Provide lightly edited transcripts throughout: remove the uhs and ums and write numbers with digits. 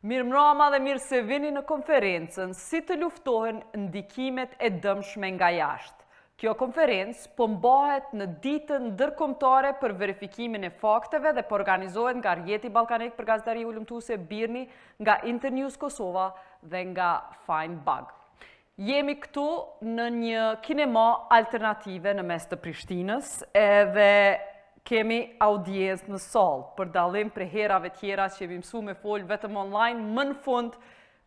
Mirë mbrëma dhe mirë se vini në konferencën si të luftohen ndikimet e dëmshme nga jashtë. Kjo konferencë po mbahet në ditën ndërkombëtare për verifikimin e fakteve dhe po organizohet nga rrjeti Ballkanik Perëndimor ulëmtuese BIRN-it, nga Internews Kosova dhe nga FindBug. Jemi këtu në një kinema alternative në mes të Prishtinës edhe kemi audiencë në sallë, për dallim për herave tjera që jemi mësuar me fol vetëm online, më në fund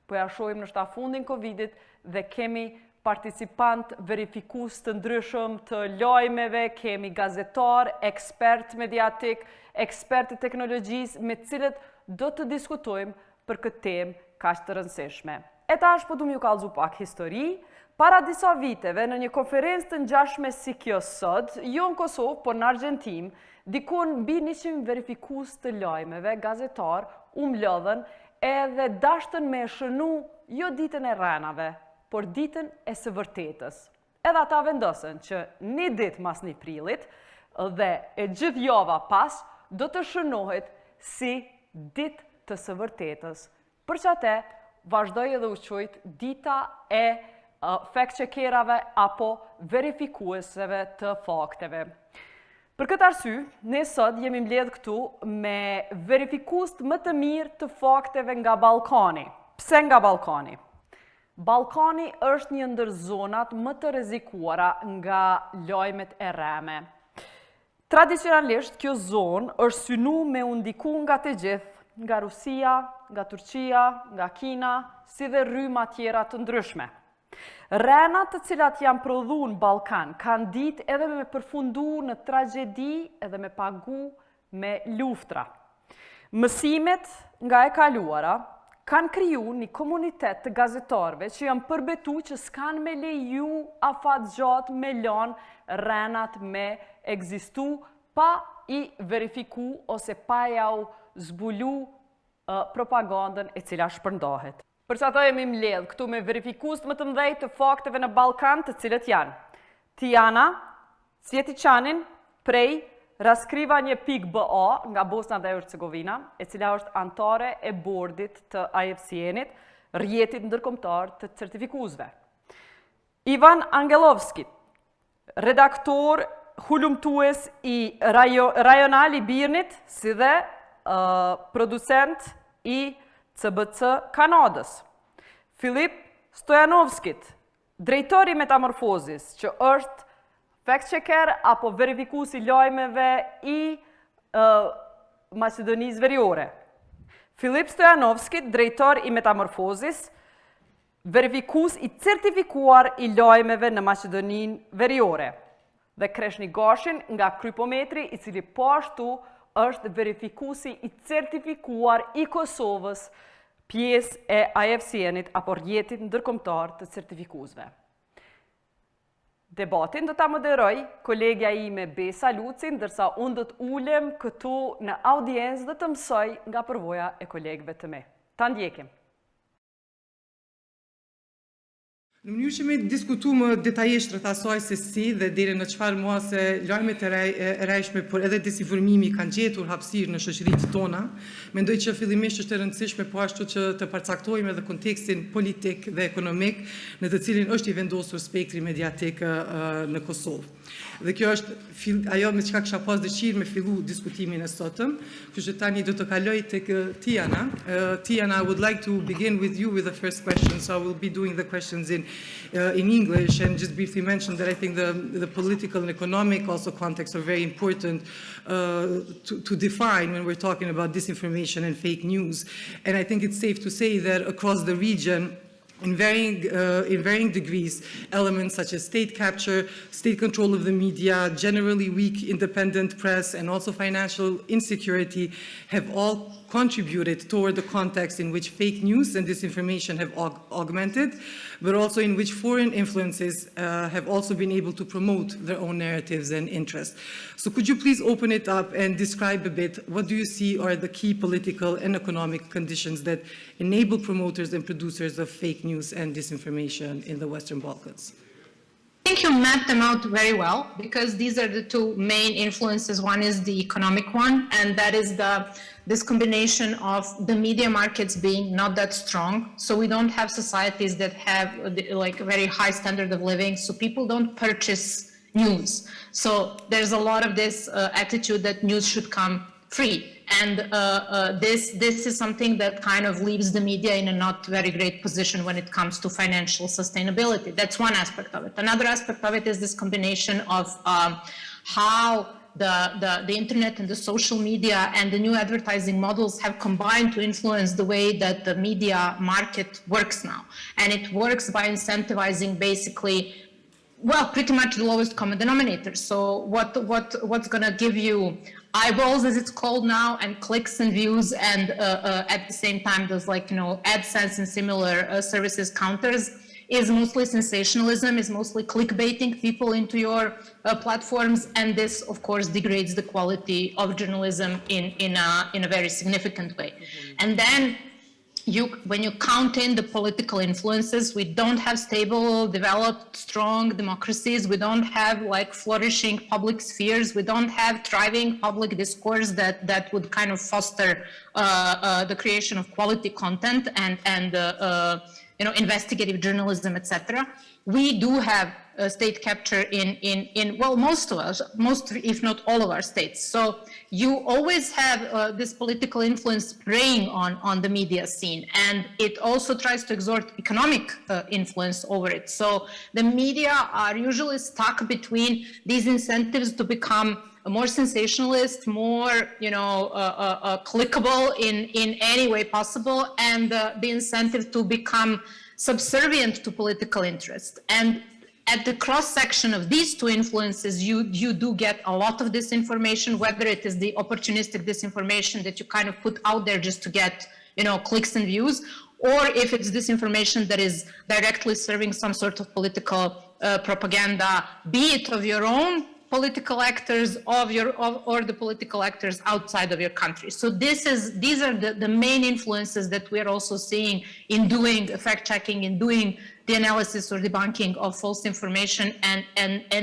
po ja shohim në fundin Covidit dhe kemi participant verifikues të ndryshëm të lajmeve, kemi gazetar, ekspert mediatik, ekspert të teknologjisë me cilët do të diskutojmë për këtë temë kaq të rëndësishme. E tash po du m'ju kallëzu pak histori. Para disa viteve, në një konferencë të ngjashme si kjo sot, jo në Kosovë, por në Argentinë, dikon mbi 100 verifikues të lajmeve, gazetar, mblodhen edhe dashtën me shënu jo ditën e rrenave, por ditën e së vërtetës. Edhe ata vendosen që një ditë mas 1 prillit dhe e gjithë java pas do të shënohet si ditë të së vërtetës. Për që atë, vazhdoj edhe u quajt dita e fact-checkerave apo verifikuesve të fakteve. Për këtë arsye, ne sot jemi mbledh këtu me verifikues më të mirë të fakteve nga Ballkani. Pse nga Ballkani? Ballkani është një ndër zonat më të rrezikuara nga lajmet e rreme. Tradicionalisht, kjo zonë është synuar me u ndiku nga të gjithë, nga Rusia, nga Turqia, nga Kina, si dhe rryma tjera të ndryshme. Rrenat të cilat janë prodhuar në Ballkan kanë ditë edhe me përfundu në tragjedi edhe me pagu me luftra. Mësimet nga e kaluara kanë kriju një komunitet të gazetarëve që janë përbetu që s'kan me leju afatgjatë me lanë rrenat me ekzistu pa i verifiku ose pa jau zbulu propagandën e cila shpërndahet. Për që ato jemi mbledh këtu me verifikues më të mëdhej të fakteve në Ballkan, të cilët janë Tijana, Cvjeticanin prej rreme.ba nga Bosna dhe Hercegovina, e cila është antare e bordit të IFCN-it, rrjetit ndërkombëtar të certifikuesve. Ivan Angelovski, redaktor hulumtues i rajonal i BIRN-it, si dhe producent i CBC Kanadës. Filip Stojanovskit, drejtori i Metamorphosis, që është fact-checker apo verifikues i lajmeve i Maqedonisë Veriore. Filip Stojanovski, drejtor i Metamorphosis, verifikues i certifikuar i lajmeve në Maqedoninë Veriore. Dhe Kreshnik Gashin nga Krypometri, i cili po ashtu është verifikuesi i certifikuar i Kosovës, pjesë e IFCN-it apo rrjetit ndërkombëtar të certifikuesve. Debatin do ta moderoj kolegja ime Besa Luci, ndërsa unë do të ulem këtu në audiencë dhe të mësoj nga përvoja e kolegëve të mi. Ta ndjekim. Në mënyrë që me diskutu më detajisht rreth asaj se si dhe deri në çfarë mase lajmet e rrejshme, por edhe desinformimi kanë gjetur hapësirë në shoqëritë tona, mendoj që fillimisht është e rëndësishme po ashtu që të përcaktojmë edhe kontekstin politik dhe ekonomik në të cilin është i vendosur spektri mediatik në Kosovë. Dhe kjo është ajo me çka kisha pas dëshirë me fillu diskutimin e sotëm, kështu që tani do të kaloj tek Tijana. Tijana, I would like to begin with you with the first question, so I will be doing the questions in English and just briefly mention that I think the political and economic also context are very important to define when we're talking about disinformation and fake news. And I think it's safe to say that across the region, in varying degrees, elements such as state capture, state control of the media, generally weak independent press, and also financial insecurity have all contributed toward the context in which fake news and disinformation have augmented, but also in which foreign influences have also been able to promote their own narratives and interests. So could you please open it up and describe a bit what do you see are the key political and economic conditions that enable promoters and producers of fake news and disinformation in the Western Balkans? think you mapped them out very well, because these are the two main influences. One is the economic one, and that is this combination of the media markets being not that strong. So we don't have societies that have like a very high standard of living, so people don't purchase news. So there's a lot of this attitude that news should come free. And this is something that kind of leaves the media in a not very great position when it comes to financial sustainability. That's one aspect of it. Another aspect of it is this combination of how the internet and the social media and the new advertising models have combined to influence the way that the media market works now. And it works by incentivizing basically, well, pretty much the lowest common denominator. So what's going to give you eyeballs, as it's called now, and clicks and views, and at the same time those, like, you know, AdSense and similar services counters, is mostly sensationalism, is mostly clickbaiting people into your platforms, and this, of course, degrades the quality of journalism in a very significant way. And then when you count in the political influences, we don't have stable, developed, strong democracies. We don't have like flourishing public spheres. We don't have thriving public discourse that would kind of foster the creation of quality content and you know, investigative journalism, etc. We do have state capture in well, most if not all of our states. So you always have this political influence preying on the media scene, and it also tries to exert economic influence over it. So the media are usually stuck between these incentives to become more sensationalist, more, you know, clickable in any way possible, and the incentive to become subservient to political interest. And at the cross-section of these two influences, you do get a lot of disinformation, whether it is the opportunistic disinformation that you kind of put out there just to get, you know, clicks and views, or if it's disinformation that is directly serving some sort of political propaganda, be it of your own political actors or the political actors outside of your country. So these are the main influences that we're also seeing in doing fact-checking, in doing the analysis or debunking of false information, and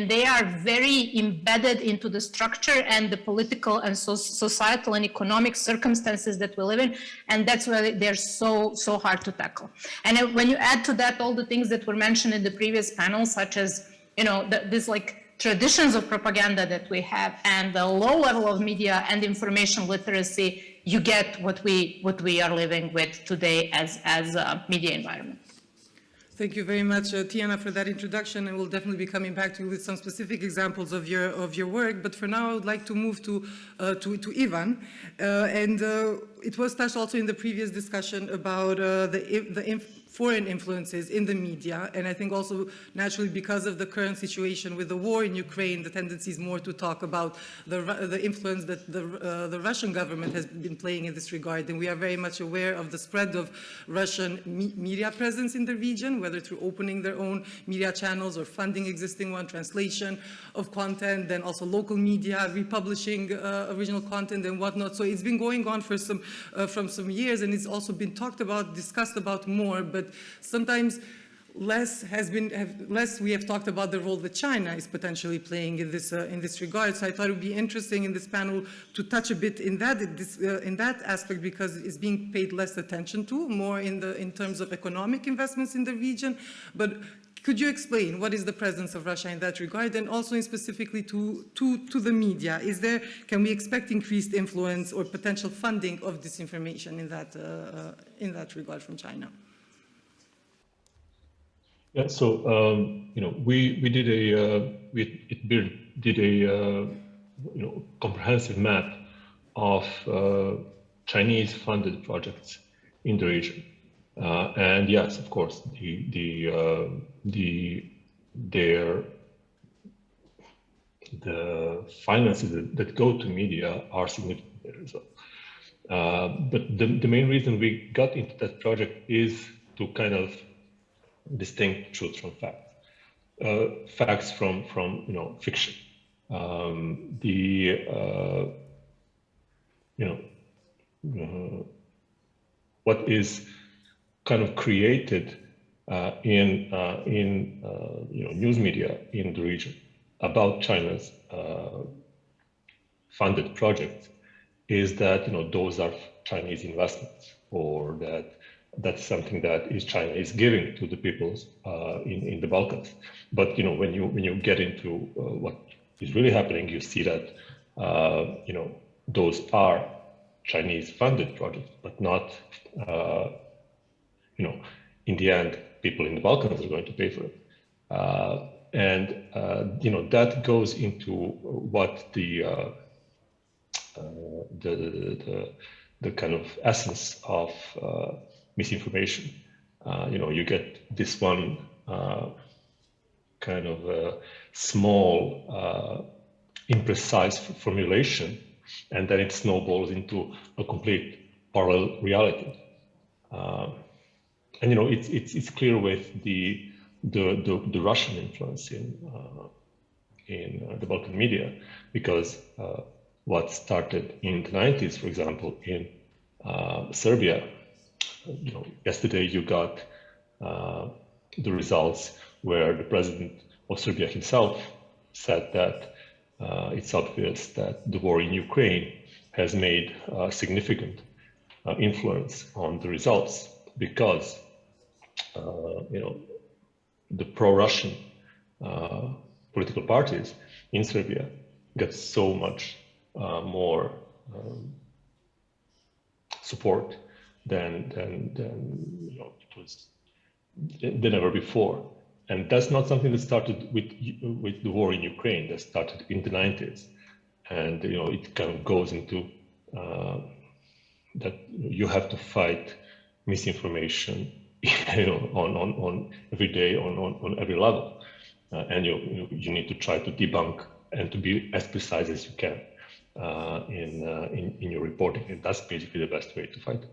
they are very embedded into the structure and the political and societal and economic circumstances that we live in, and that's why they're so hard to tackle. And when you add to that all the things that were mentioned in the previous panel, such as, you know, this like traditions of propaganda that we have and the low level of media and information literacy, you get what we are living with today as a media environment. Thank you very much, Tijana, for that introduction, and we'll definitely be coming back to you with some specific examples of your work. But for now, I would like to move to Ivan, and it was touched also in the previous discussion about the foreign influences in the media, and I think also naturally because of the current situation with the war in Ukraine, the tendency is more to talk about the influence that the Russian government has been playing in this regard, and we are very much aware of the spread of Russian media presence in the region, whether through opening their own media channels or funding existing one, translation of content, then also local media republishing original content and whatnot. So it's been going on for from some years, and it's also been talked about, discussed about more, but sometimes less we have talked about the role that China is potentially playing in this regard. So I thought it would be interesting in this panel to touch a bit in that aspect, because it's being paid less attention to, more in terms of economic investments in the region. But could you explain what is the presence of Russia in that regard, and also specifically to the media? Can we expect increased influence or potential funding of disinformation in that regard from China? Yeah, so you know, we did BIRN did a comprehensive map of Chinese funded projects in the region, and yes, of course, the finances that go to media are significant there as well. But the main reason we got into that project is to kind of distinct truth from facts, facts from fiction. What is kind of created in news media in the region about China's funded projects is that those are Chinese investments, or that's something that China is giving to the peoples in the Balkans. But when you get into what is really happening, you see that those are Chinese funded projects, but not in the end people in the Balkans are going to pay for it. That goes into what the kind of essence of misinformation. You get this one kind of small, imprecise formulation, and then it snowballs into a complete parallel reality. And it's clear with the Russian influence in the Balkan media, because what started in the 90s, for example, in Serbia, yesterday you got the results where the president of Serbia himself said that it's obvious that the war in Ukraine has made a significant influence on the results, because the pro-Russian political parties in Serbia get so much more support than ever before. And that's not something that started with the war in Ukraine. That started in the 90s, and it kind of goes into that you have to fight misinformation on every day, on every level, and you need to try to debunk and to be as precise as you can in your reporting, and that's basically the best way to fight.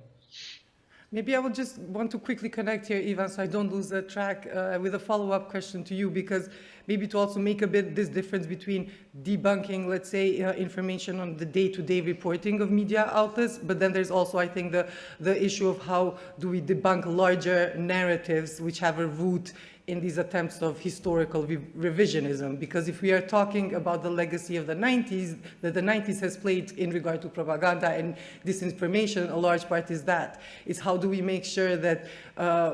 Maybe I would just want to quickly connect here, Ivan, so I don't lose the track with a follow-up question to you, because maybe to also make a bit this difference between debunking, let's say, information on the day-to-day reporting of media outlets, but then there's also, I think, the issue of how do we debunk larger narratives which have a root in these attempts of historical revisionism. Because if we are talking about the legacy of the 90s, that the 90s has played in regard to propaganda and disinformation, a large part is that. It's how do we make sure that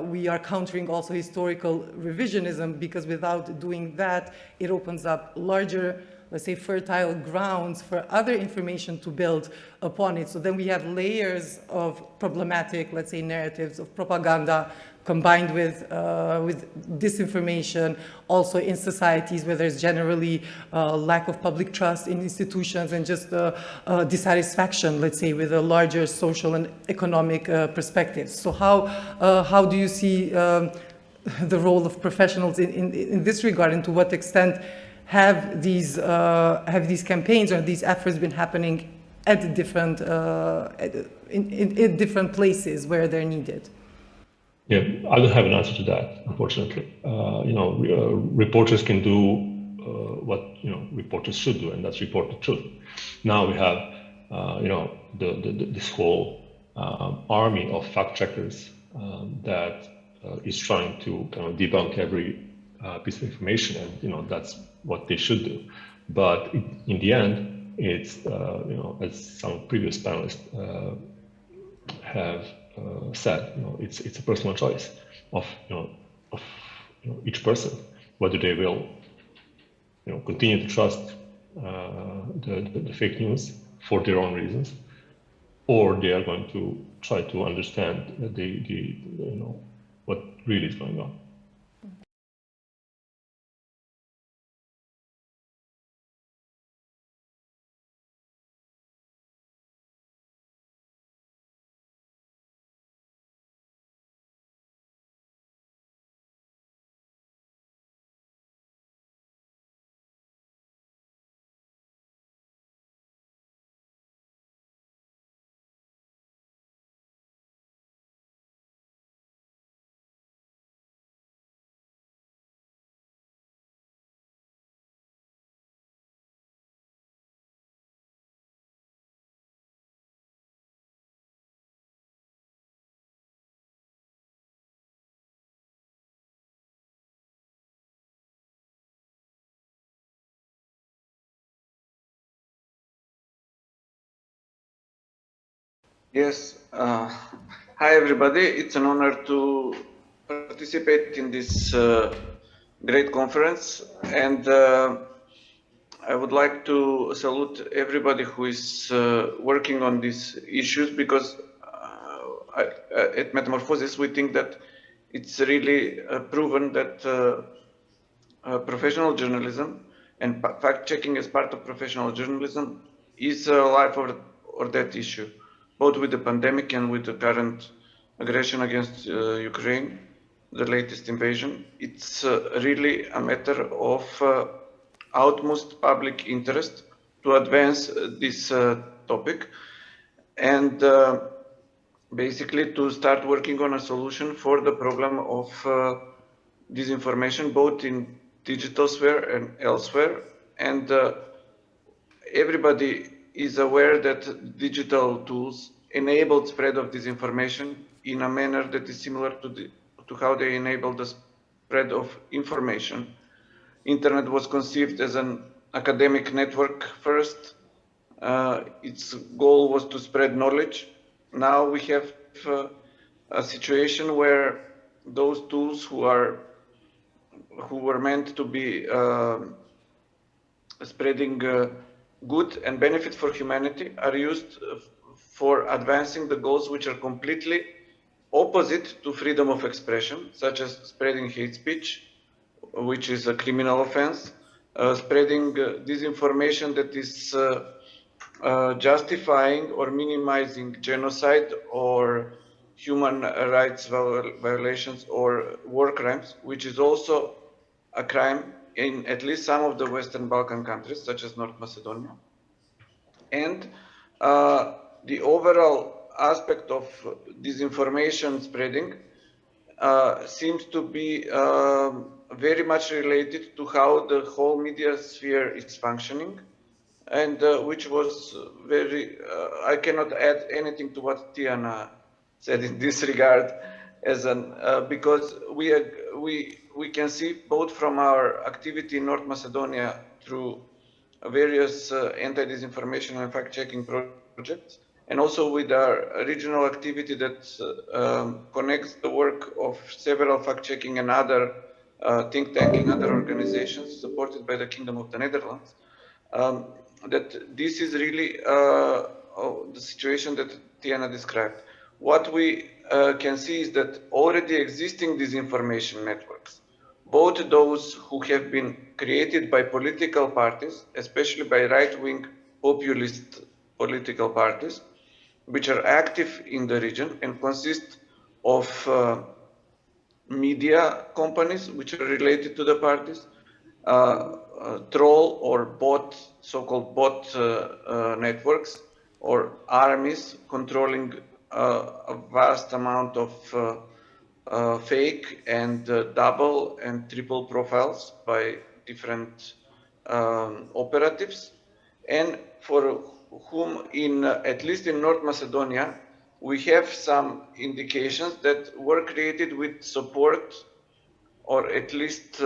we are countering also historical revisionism, because without doing that, it opens up larger, let's say, fertile grounds for other information to build upon it. So then we have layers of problematic, let's say, narratives of propaganda combined with disinformation, also in societies where there's generally lack of public trust in institutions and just dissatisfaction, let's say, with a larger social and economic perspective. So how do you see the role of professionals in this regard, and to what extent have these campaigns or these efforts been happening at different in different places where they're needed? Yeah, I don't have an answer to that, unfortunately. Reporters can do what reporters should do, and that's report the truth. Now we have this whole army of fact checkers that is trying to kind of debunk every piece of information, and that's what they should do. But in the end, it's as some previous panelists have said, it's a personal choice of each person whether they will continue to trust the fake news for their own reasons, or they are going to try to understand what really is going on. Yes. Hi, everybody. It's an honor to participate in this great conference. And I would like to salute everybody who is working on these issues, because at Metamorphosis, we think that it's really proven that professional journalism and fact-checking as part of professional journalism is a life or death issue, both with the pandemic and with the current aggression against Ukraine, the latest invasion. It's really a matter of utmost public interest to advance this topic, and basically to start working on a solution for the problem of disinformation, both in digital sphere and elsewhere. And everybody is aware that digital tools enable spread of disinformation in a manner that is similar to how they enable the spread of information. Internet was conceived as an academic network first. Its goal was to spread knowledge. Now we have a situation where those tools who were meant to be spreading good and benefit for humanity are used for advancing the goals which are completely opposite to freedom of expression, such as spreading hate speech, which is a criminal offense, spreading disinformation that is justifying or minimizing genocide or human rights violations or war crimes, which is also a crime in at least some of the Western Balkan countries, such as North Macedonia. And the overall aspect of disinformation spreading seems to be very much related to how the whole media sphere is functioning, and which was very, I cannot add anything to what Tijana said in this regard, as an because we can see both from our activity in North Macedonia through various anti-disinformation and fact-checking projects, and also with our regional activity that connects the work of several fact-checking and other think tanking, other organizations supported by the Kingdom of the Netherlands, that this is really the situation that Tijana described. What we can see is that already existing disinformation networks, both those who have been created by political parties, especially by right-wing populist political parties, which are active in the region and consist of media companies which are related to the parties, troll or bot, so-called bot networks, or armies controlling a vast amount of fake and double and triple profiles by different operatives, and for whom, at least in North Macedonia, we have some indications that were created with support or at least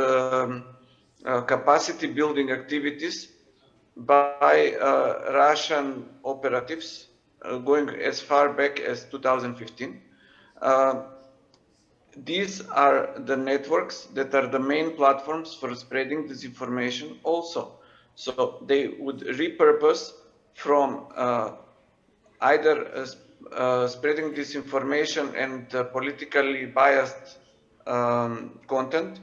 capacity building activities by Russian operatives going as far back as 2015. These are the networks that are the main platforms for spreading disinformation also. So they would repurpose from either spreading disinformation and politically biased content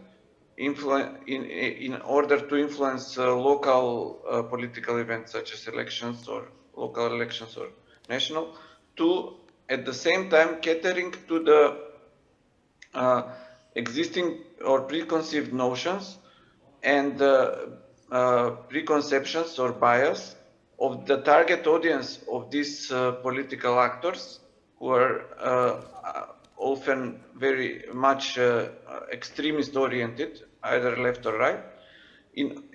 in order to influence local political events such as elections or local elections or national, to at the same time catering to the existing or preconceived notions and preconceptions or bias of the target audience of these political actors, who are often very much extremist oriented, either left or right,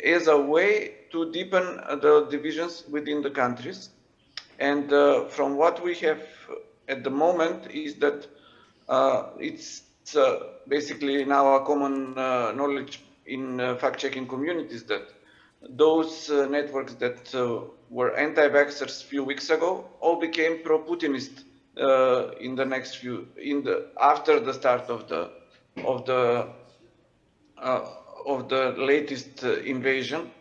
as a way to deepen the divisions within the countries. And from what we have at the moment is that it's basically now a common knowledge in fact-checking communities that those networks that were anti-vaxxers a few weeks ago all became pro-Putinist in the next few, after the start of the latest invasion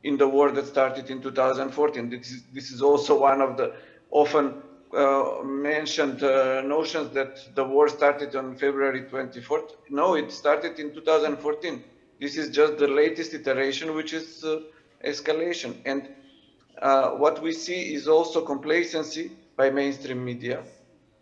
in the war that started in 2014. This is also one of the often mentioned notions that the war started on February 24th. No, it started in 2014. This is just the latest iteration, which is escalation. And what we see is also complacency by mainstream media,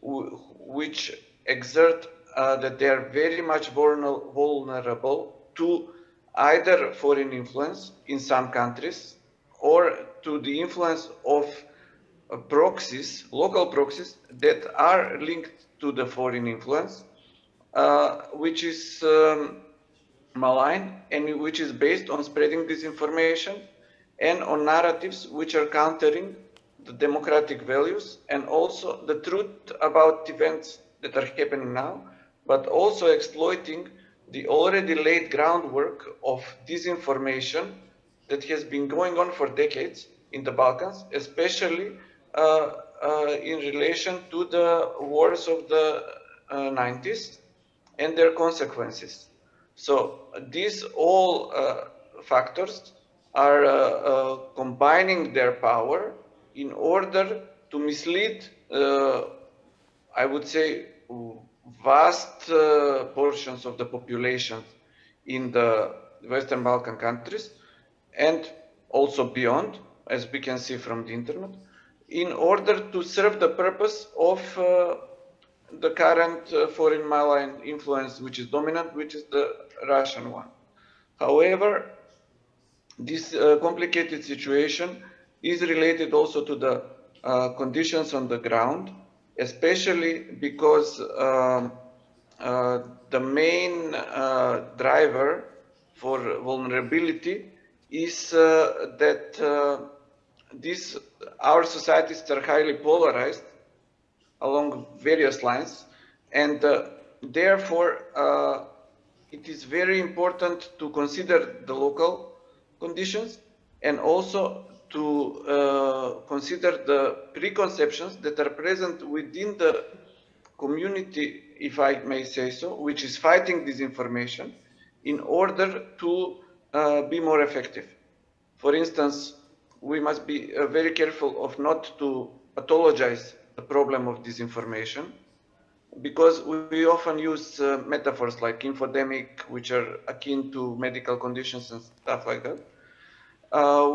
which exert that they are very much vulnerable to either foreign influence in some countries or to the influence of proxies, local proxies that are linked to the foreign influence, which is malign and which is based on spreading disinformation and on narratives which are countering the democratic values and also the truth about events that are happening now, but also exploiting the already laid groundwork of disinformation that has been going on for decades in the Balkans, especially in relation to the wars of the 90s and their consequences. So these all factors are combining their power in order to mislead, I would say, vast portions of the population in the Western Balkan countries and also beyond, as we can see from the internet, in order to serve the purpose of the current foreign malign influence, which is dominant, which is the Russian one. However, this complicated situation is related also to the conditions on the ground, especially because the main driver for vulnerability is that our societies are highly polarized along various lines, and therefore it is very important to consider the local conditions and also to consider the preconceptions that are present within the community, if I may say so, which is fighting disinformation in order to be more effective. For instance, we must be very careful of not to pathologize the problem of disinformation, because we often use metaphors like infodemic, which are akin to medical conditions and stuff like that.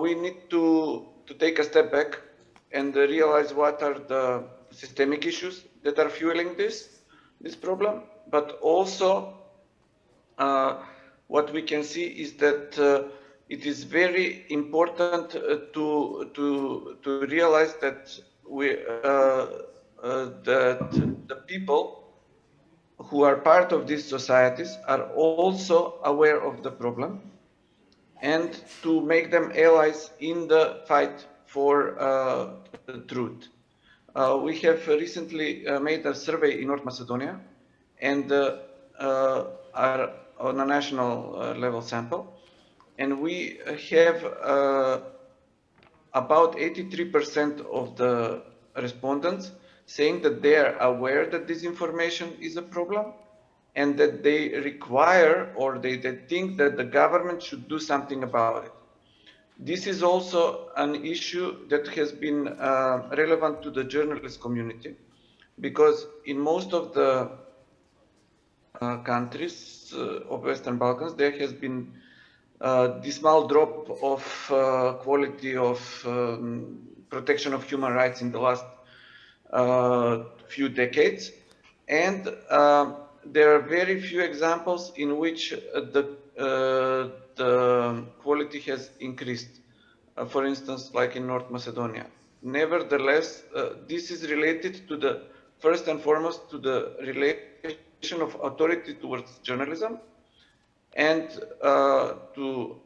We need to take a step back and realize what are the systemic issues that are fueling this problem, but also what we can see is that it is very important to realize that that the people who are part of these societies are also aware of the problem, and to make them allies in the fight for the truth. We have recently made a survey in North Macedonia, and are on a national level sample, and we have about 83% of the respondents saying that they are aware that disinformation is a problem and that they require or they think that the government should do something about it. This is also an issue that has been relevant to the journalist community, because in most of the countries of Western Balkans, there has been this small drop of quality of protection of human rights in the last few decades, and there are very few examples in which the quality has increased. For instance, like in North Macedonia. Nevertheless, this is related to the first and foremost to the relation of authority towards journalism and to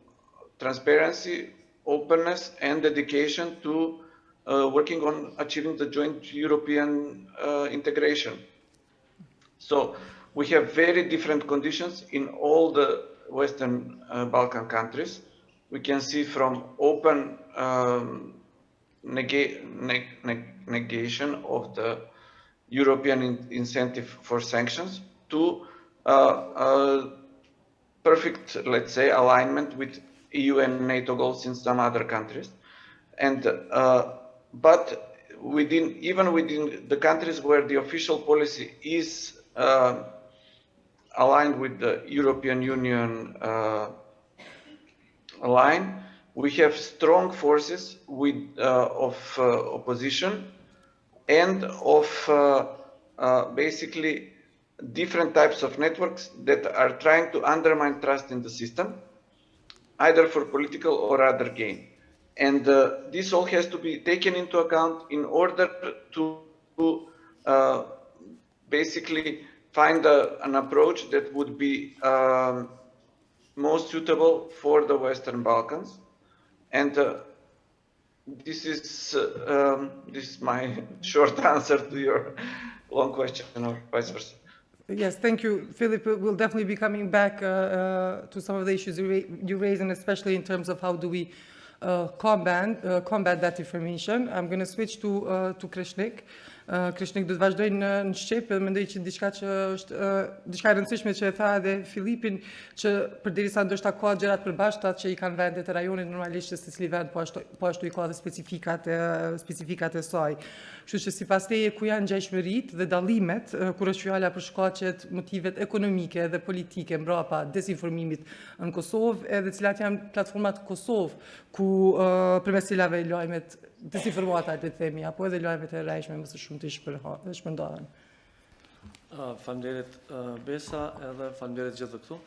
transparency, openness, and dedication to working on achieving the joint European integration. So we have very different conditions in all the Western Balkan countries. We can see from open negation of the European incentive for sanctions to perfect, let's say, alignment with EU and NATO goals in some other countries. And but even within the countries where the official policy is aligned with the European Union line, we have strong forces of opposition and of basically different types of networks that are trying to undermine trust in the system, either for political or other gain. And this all has to be taken into account in order to basically find an approach that would be most suitable for the Western Balkans. And this is my short answer to your long question, or vice versa. Yes, thank you, Filip. We'll definitely be coming back to some of the issues you raised, and especially in terms of how do we combat that information. I'm going to switch to Kreshnik. Kreshnik do të vazhdoj në shqip, edhe mendoj që diçka që është diçka e rëndësishme që e tha edhe Filipin, që përderisa ndoshta ka gjëra të përbashkëta që i kanë vendet e rajonit, normalisht se secili vend po ashtu i ka dhe specifikat e saj. Kështu që sipas teje ku janë ngjashmëritë dhe dallimet kur është fjala për shkaqet, motivet ekonomike dhe politike mbrapa dezinformimit në Kosovë, edhe cilat janë platformat Kosovë ku përmes cilave lajmet dezinformuata le të themi, apo edhe lajmet e rrejshme më së shumti shpërndahen. Faleminderit Besa, edhe faleminderit gjithë këtu.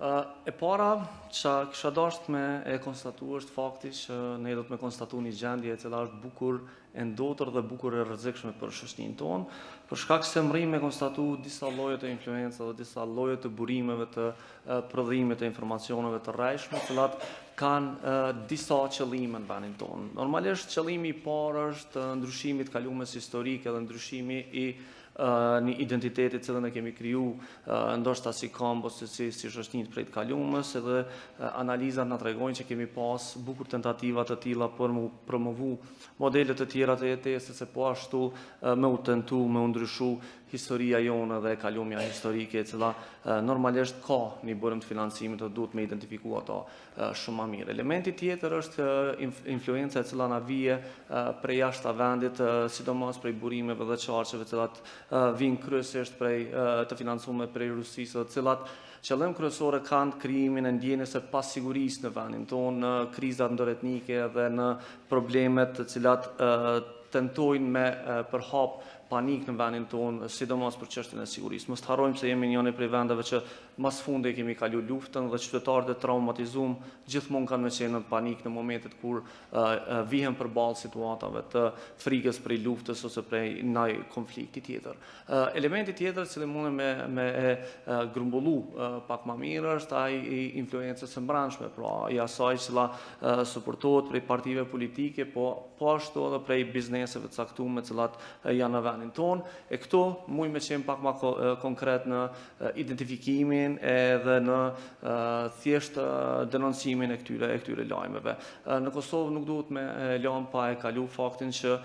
E para që kisha dashur me e konstatuar është fakti që ne do të me konstatu një gjendje e cila është bukur e ndotër dhe bukur e rrezikshme për shoqërinë tonë, për shkak se mrim me konstatu disa lloje të influencave dhe disa lloje të burimeve të prodhimit të informacioneve të rrejshme, të cilat kanë disa qëllime në vendin tonë. Normalisht qëllimi i parë është ndryshimi i kalumes historike dhe ndryshimi i një identitetit që ne kemi kriju, ndoshta si kamp ose si shoqërinë prej të kalumës, edhe analizat na tregojnë që kemi pas bukur tentativa të tilla për mu promovu modele të tjera të jetesës, se po ashtu me u tentu, me u ndryshu historia jonë dhe kalumja historike, e cila normalisht ka një burim të financimit dhe duhet me identifiku ato shumë më mirë. Elementi tjetër është influenca e cila na vije prej jashtë vendit, sidomos prej burimeve dhe çarçeve, të cilat vinë kryesisht prej të financuar prej Rusisë, të cilat qëllim kryesore kanë krijimin e ndjenjes së pasigurisë në vendin tonë, në krizat ndërretnike dhe në problemet të cilat tentojnë me përhap panik në vendin tonë, sidomos për çështjen e sigurisë. Mos harrojmë se jemi njëri prej vendeve që mas fundi kemi kalu luftën dhe qytetarët e traumatizuar gjithmonë kanë qenë në panik në momentet kur vihen përballë situatave të frikës prej luftës ose prej ndaj konflikti tjetër. Elementi tjetër që mundem me grumbullu pak më mirë është ai i influencës së brendshme, pra i asaj që suportohet prej partive politike, po ashtu edhe prej bizneseve të caktuara të cilat janë në vendin tonë, e këto mund me qenë pak më konkret në identifikimin edhe në thjesht denoncimin e këtyre lajmeve. Në Kosovë nuk duhet me lënë pa e kalu faktin që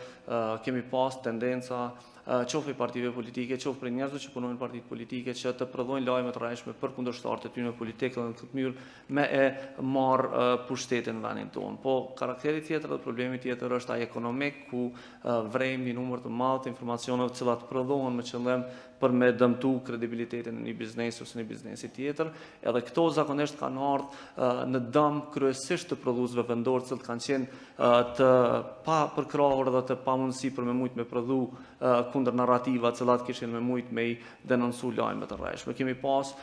kemi pas tendenca qoftë partive politike, qoftë për njerëzve që punojnë në partitë politike, që të prodhojnë lajme të rrejshme për kundërshtarët e tyre politike dhe në këtë mënyrë me e marrë pushtetin në vendin tonë. Po karakteri tjetër dhe problemi tjetër është ai ekonomik, ku vrejmë një numër të madh të informacioneve të cilat prodhohen me qëllim për me dëmtu kredibilitetin e një biznesi ose një biznesi tjetër, edhe këto zakonisht kanë ardhur në dëm kryesisht të prodhuesve vendor, që kanë qenë të pa përkrahur dhe të pamundësi për me mujt me prodhu kundër narrativa të cilat kishin me mujt me i denoncu lajme të rrejshme. Kemi pas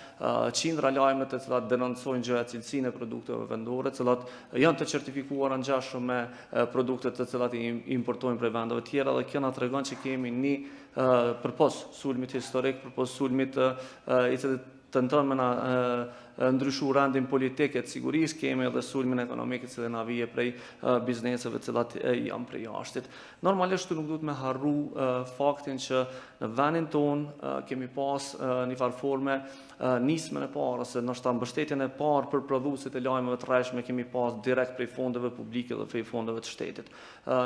qindra lajme të cilat denoncojnë gjëja cilësinë e produkteve vendore, të cilat janë të certifikuara ngjashëm me produktet të cilat i importojnë prej vendeve tjera, dhe kjo na tregon që kemi një përpos sulmit historik, përpos sulmit i cili tenton me na ndryshu rendin politik e të sigurisë, kemi edhe sulmin ekonomik që na vije prej bizneseve të cilat janë prej jashtit. Normalisht nuk duhet me harru faktin që në vendin ton kemi pas një farë forme nismën e parë ose ndoshta mbështetjen e parë për prodhuesit e lajmeve të rreshme kemi pas direkt prej fondeve publike dhe prej fondeve të shtetit.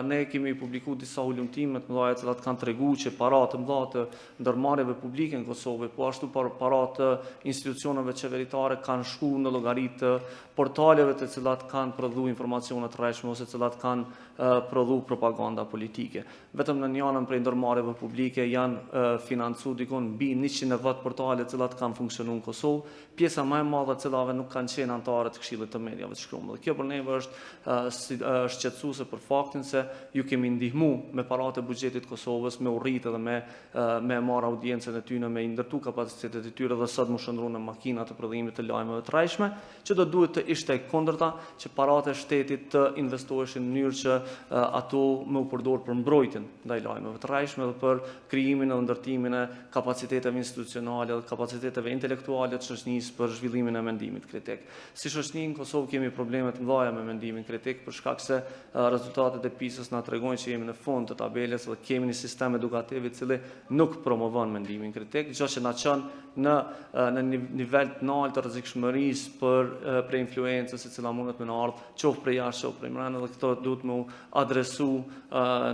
Ne kemi publikuar disa ulëmtime të mëdha të cilat kanë treguar që parat të mëdha të ndërmarrjeve publike në Kosovë, po ashtu parat të institucioneve qeveritare kanë shkuar në llogaritë të portaleve të cilat kanë prodhuar informacione të rreshme ose të cilat kanë prodhuar propaganda politike. Vetëm në një anën prej ndërmarrjeve publike janë financuar dikon mbi 110 portale të cilat kanë funksionuar në Kosovë, pjesa më e madhe të cilave nuk kanë qenë anëtarë të Këshillit të Mediave të Shkruar. Dhe kjo për neve është shqetësuese për faktin se ju kemi ndihmuar me paratë e buxhetit të Kosovës, me urrit edhe me marr audiencën e tyre, me ndërtu kapacitetet e tyre dhe sot më shndruan në makina të prodhimit të lajmeve të rreshme, që do duhet të ishte kundërta që paratë e shtetit të investoheshin në mënyrë që ato më u përdor për mbrojtjen ndaj lajmeve të rreshme dhe për krijimin dhe ndërtimin e kapaciteteve institucionale dhe kapaciteteve intelektuale të shoqënisë për zhvillimin e mendimit kritik. Si shoqëni në Kosovë kemi probleme të mëdha me mendimin kritik për shkak se rezultatet e PISA-s na tregojnë që jemi në fund të tabelës dhe kemi një sistem edukativ i cili nuk promovon mendimin kritik, gjë që na çon në nivel të lartë të rrezikshmërisë për influencës e cila mundet me në ardhë, qoftë prej jashtë, qoftë prej brenda, dhe këto duhet me adresu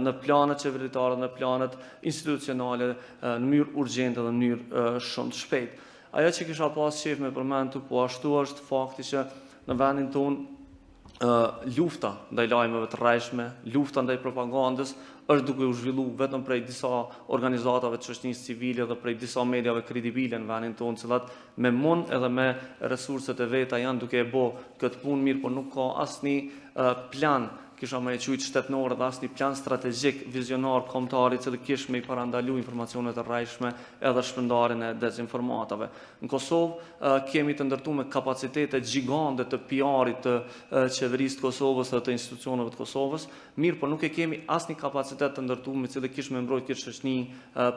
në planet qeveritare, në planet institucionale, në mënyrë urgjente dhe në mënyrë shumë të shpejtë. Ajo që kisha pas qef me përmendu, po ashtu është fakti që në vendin tonë lufta ndaj lajmeve të rreshme, lufta ndaj propagandës është duke u zhvillu vetëm prej disa organizatave të shoqënisë civile dhe prej disa mediave kredibile në vendin tonë, cilat me mund edhe me resurset e veta janë duke e bo këtë punë mirë, por nuk ka asnjë plan, kisha me e qujtë shtetënor dhe asnjë plan strategjik, vizionar, kombëtar i cili kish me i parandalu informacionet e rreshme edhe shpërndarjen e dezinformatave. Në Kosovë kemi të ndërtuar kapacitete gjigande të PR-it të qeverisë të Kosovës dhe të institucioneve të Kosovës, mirë, por nuk e kemi asnjë kapacitet të ndërtuar me cili kish me mbrojtë këtë shoqëni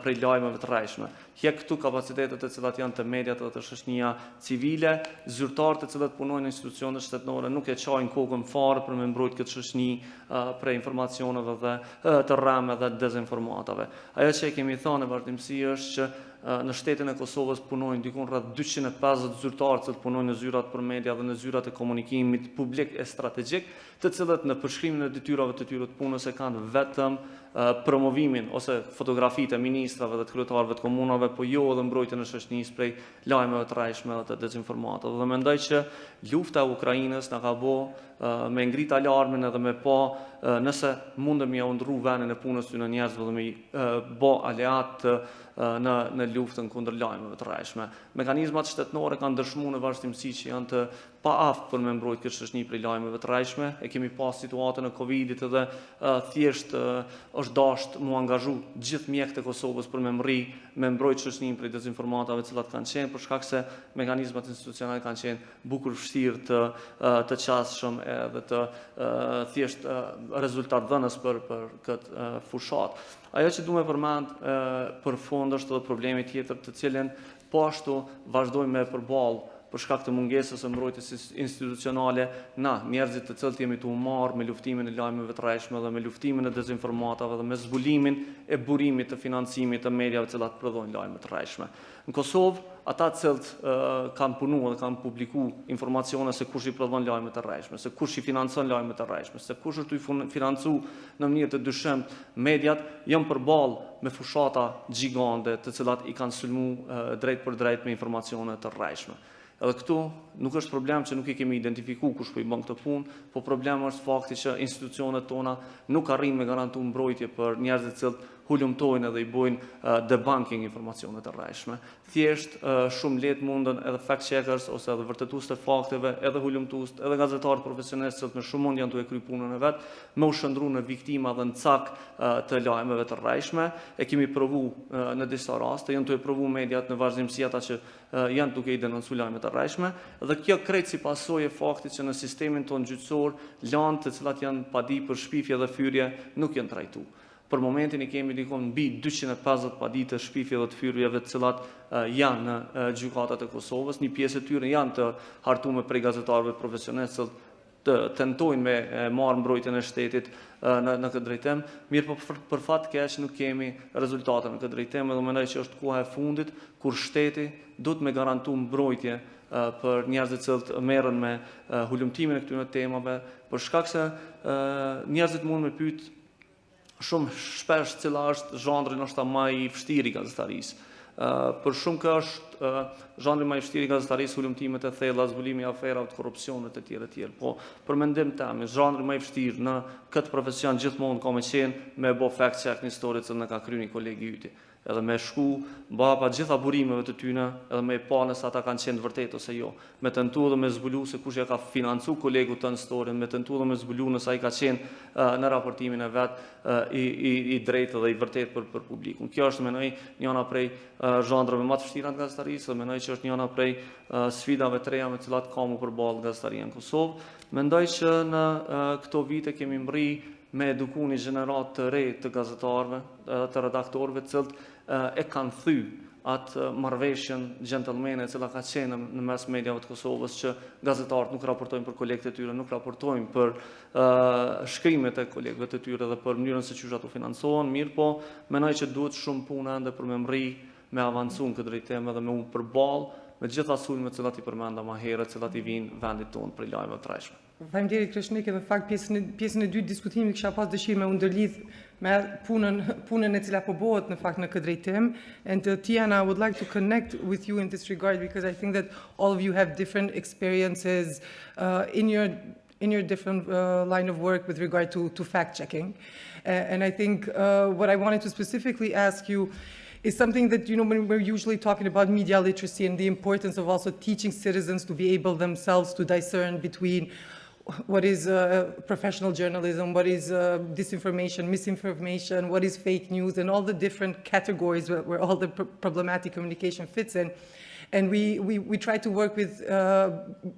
prej lajmeve të rreshme. Hjek këtu kapacitetet të cilat janë të mediat dhe të shoqënia civile, zyrtarët të cilët punojnë në institucionet shtetënore nuk e çajnë kokën fare për me mbrojtë këtë shoqëni prej informacioneve dhe të rreme dhe dezinformatave. Ajo që e kemi thënë në vazhdimsi është që në shtetin e Kosovës punojnë dikun rreth 250 zyrtarë që punojnë në zyrat për media dhe në zyrat e komunikimit publik e strategjik, të cilët në përshkrimin e detyrave të tyre të punës e kanë vetëm promovimin ose fotografitë e ministrave dhe të kryetarëve të komunave, po jo edhe mbrojtjen e shoqënisë prej lajmeve të rreshme dhe të dezinformatave. Dhe mendoj që lufta e Ukrainës na ka bë me ngrit alarmin edhe me pa nëse mundem ja ndrru vendin e punës ty në njerëzve dhe me bë aleat në luftën kundër lajmeve të rreshme. Mekanizmat shtetënore kanë dëshmuar në vazhdimsi që janë të paaftë për me mbrojtë këtë shoqëni prej lajmeve të rreshme. E kemi pas situatën e Covidit edhe thjesht është dashur mu angazhu gjithë mjekët e Kosovës për me mbrojtë shoqëninë prej dezinformatave të cilat kanë qenë, për shkak se mekanizmat institucionale kanë qenë bukur vështirë të qasshëm edhe të thjesht rezultatdhënës për këtë fushat. Ajo që du me përmend për fond është edhe problemi tjetër të cilin po ashtu vazhdojmë me përballë për shkak të mungesës së mbrojtjes institucionale, na njerëzit të cilët jemi të marrë me luftimin e lajmeve të rreshme dhe me luftimin e dezinformatave dhe me zbulimin e burimit të financimit të mediave të cilat prodhojnë lajme të rreshme. Në Kosovë, ata të cilët kanë punuar dhe kanë publikuar informacione se kush i prodhon lajme të rreshme, se kush i financon lajme të rreshme, se kush është i financuar në mënyrë të dyshemt mediat, janë përballë me fushata gjigande të cilat i kanë sulmuar drejt për drejt me informacione të rreshme. Edhe këtu nuk është problem që nuk i kemi identifikuar kush po i bën këtë punë, po problemi është fakti që institucionet tona nuk arrin me garantu mbrojtje për njerëzit të cilët hulumtojnë edhe i bojnë debunking informacionet të rreshme. Thjesht shumë lehtë mundën edhe fact checkers ose edhe vërtetues të fakteve, edhe hulumtues, edhe gazetarë profesionistë që me shumë mund janë të e kryej punën e vet, me u shndru në viktima dhe në cak të lajmeve të rreshme. E kemi provu në disa raste, janë të e provu mediat në vazhdimsi ata që janë duke i denoncuar lajmet të rreshme, dhe kjo krejt si pasojë e faktit që në sistemin tonë gjyqësor lanë të cilat janë padi për shpifje dhe fyrje nuk janë trajtuar. Për momentin I kemi dikon mbi 250 paditës shpifje dhe të fyrjeve të cilat janë në gjykatat e Kosovës. Një pjesë e tyre janë të hartuar prej gazetarëve profesionistë të tentojnë me marrë mbrojtjen e shtetit në këtë drejtim. Mirë po për fat keq nuk kemi rezultate në këtë drejtim dhe mendoj që është koha e fundit kur shteti duhet me garantu mbrojtje për njerëzit që merren me hulumtimin e këtyre temave, për shkak se njerëzit mund me pyet shumë shpesh cila është zhandri ndoshta më I vështirë I gazetarisë. Për shumë që është zhandri më I vështirë I gazetarisë hulumtimet e thella, zbulimi I aferave të korrupsionit e tjerë. Po për mendim tim, zhandri më I vështirë në këtë profesion gjithmonë ka më qenë me bë fact check në historinë që na ka kryer një kolegi yti. Edhe me shku mbrapa gjitha burimeve të tyne, edhe me pa nëse ata kanë qenë vërtet ose jo. Me tentu dhe me zbulu se kush ja ka financu kolegu të në storyn, me tentu dhe me zbulu nëse ai ka qenë në raportimin e vetë I drejtë dhe I vërtet për publikun. Kjo është menoj njëna prej zhandrave më të vështira të gazetarisë dhe menoj që është njëna prej sfidave të reja me cilat ka mu përballë gazetaria në Kosovë. Mendoj që në këto vite kemi mri me eduku një gjenerat të re të gazetarëve, të redaktorëve, cilët e kanë thy atë marrëveshjen gentlemane e cila ka qenë në mes mediave të Kosovës që gazetarët nuk raportojnë për kolegët e tyre, nuk raportojnë për shkrimet e kolegëve të tyre dhe për mënyrën se çu ato financohen, mirë po mendoj që duhet shumë punë ende për me mri, me avancu në këtë drejtim dhe me u përballë me gjitha sulmet që I përmenda më herët, që I vinë vendit tonë për lajme të rreshme. Faleminderit Kreshnik, edhe fakt pjesën e dytë diskutimit kisha pas dëshirë me u ndërlidh me punën e cila po bëhet në fakt në këtë drejtim. And Tijana, I would like to connect with you in this regard because I think that all of you have different experiences in your different line of work with regard to fact checking. And I think what I wanted to specifically ask you is something that, when we're usually talking about media literacy and the importance of also teaching citizens to be able themselves to discern between what is professional journalism, what is disinformation, misinformation, what is fake news, and all the different categories where all the problematic communication fits in. And we try to work with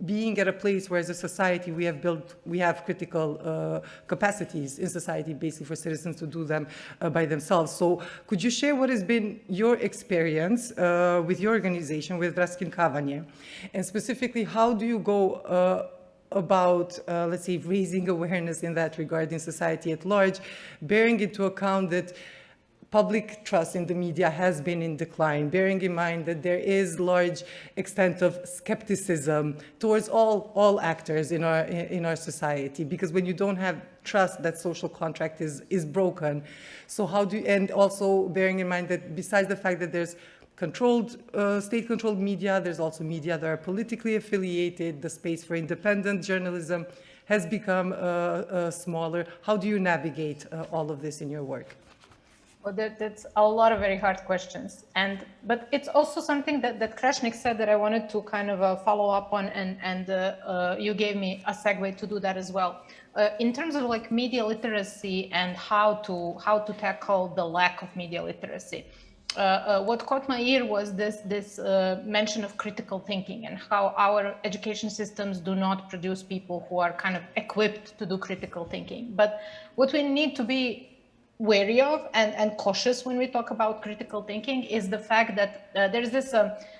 being at a place where as a society we have critical capacities in society basically for citizens to do them by themselves. So could you share what has been your experience with your organization, with Raskin Kavanje? And specifically, how do you go about, let's say, raising awareness in that regard in society at large, bearing into account that public trust in the media has been in decline, bearing in mind that there is large extent of skepticism towards all actors in our society, because when you don't have trust, that social contract is broken. So how do you, and also bearing in mind that besides the fact that there's state-controlled media, there's also media that are politically affiliated, the space for independent journalism has become smaller. How do you navigate all of this in your work? Well, that's a lot of very hard questions, but it's also something that Kreshnik said that I wanted to kind of follow up on, and you gave me a segue to do that as well. In terms of like media literacy and how to tackle the lack of media literacy, what caught my ear was this mention of critical thinking and how our education systems do not produce people who are kind of equipped to do critical thinking. But what we need to be wary of and cautious when we talk about critical thinking is the fact that there's this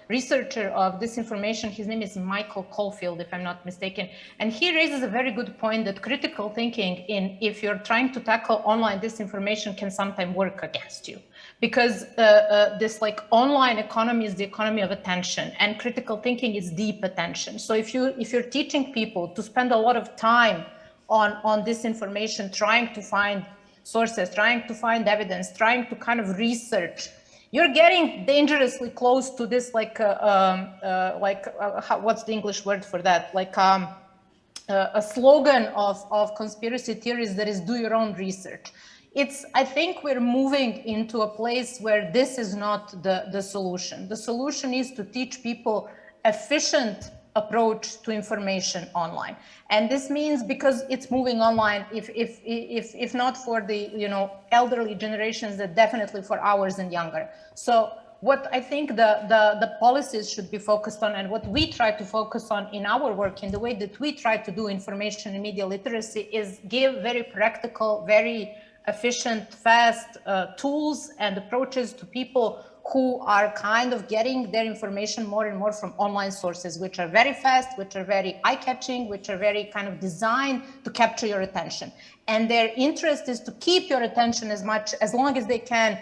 researcher of disinformation, his name is Michael Caulfield, if I'm not mistaken, and he raises a very good point that critical thinking if you're trying to tackle online disinformation can sometimes work against you, because this like online economy is the economy of attention, and critical thinking is deep attention. So if you're teaching people to spend a lot of time on disinformation, trying to find sources, trying to find evidence, trying to kind of research, you're getting dangerously close to this what's the English word for that? Like a slogan of conspiracy theories that is do your own research. I think we're moving into a place where this is not the solution. The solution is to teach people efficient approach to information online. And this means, because it's moving online, if not for the elderly generations, that definitely for ours and younger. So what I think the policies should be focused on, and what we try to focus on in our work, in the way that we try to do information and media literacy, is give very practical, very efficient, fast tools and approaches to people who are kind of getting their information more and more from online sources, which are very fast, which are very eye-catching, which are very kind of designed to capture your attention. And their interest is to keep your attention as long as they can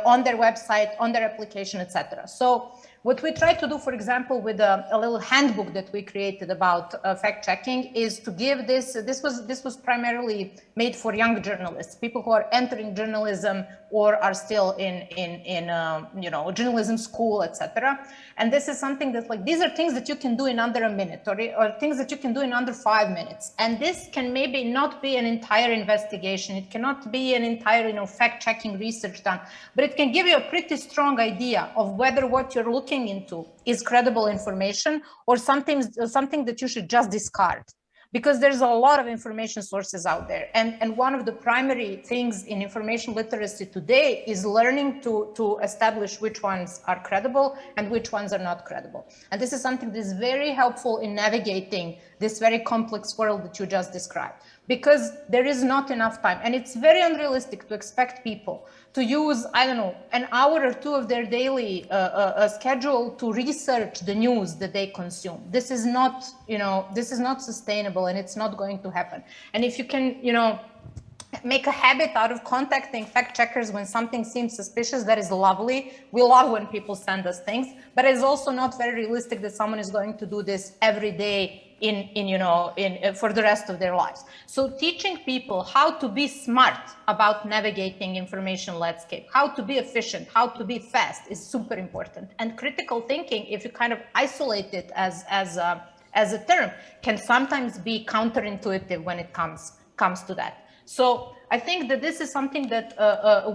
on their website, on their application, etc. So what we try to do, for example, with a little handbook that we created about fact-checking is to give this was primarily made for young journalists, people who are entering journalism or are still in journalism school, etc. And this is something that, like, these are things that you can do in under a minute, or things that you can do in under 5 minutes. And this can maybe not be an entire investigation. It cannot be an entire, fact-checking research done, but it can give you a pretty strong idea of whether what you're looking into is credible information or something that you should just discard. Because there's a lot of information sources out there. And one of the primary things in information literacy today is learning to establish which ones are credible and which ones are not credible. And this is something that is very helpful in navigating this very complex world that you just described. Because there is not enough time. And it's very unrealistic to expect people to use, I don't know, an hour or two of their daily schedule to research the news that they consume. This is not, this is not sustainable, and it's not going to happen. And if you can, make a habit out of contacting fact checkers when something seems suspicious, that is lovely. We love when people send us things, but it's also not very realistic that someone is going to do this every day for the rest of their lives. So teaching people how to be smart about navigating information landscape, how to be efficient, how to be fast is super important. And critical thinking, if you kind of isolate it as a term, can sometimes be counterintuitive when it comes to that. So I think that this is something that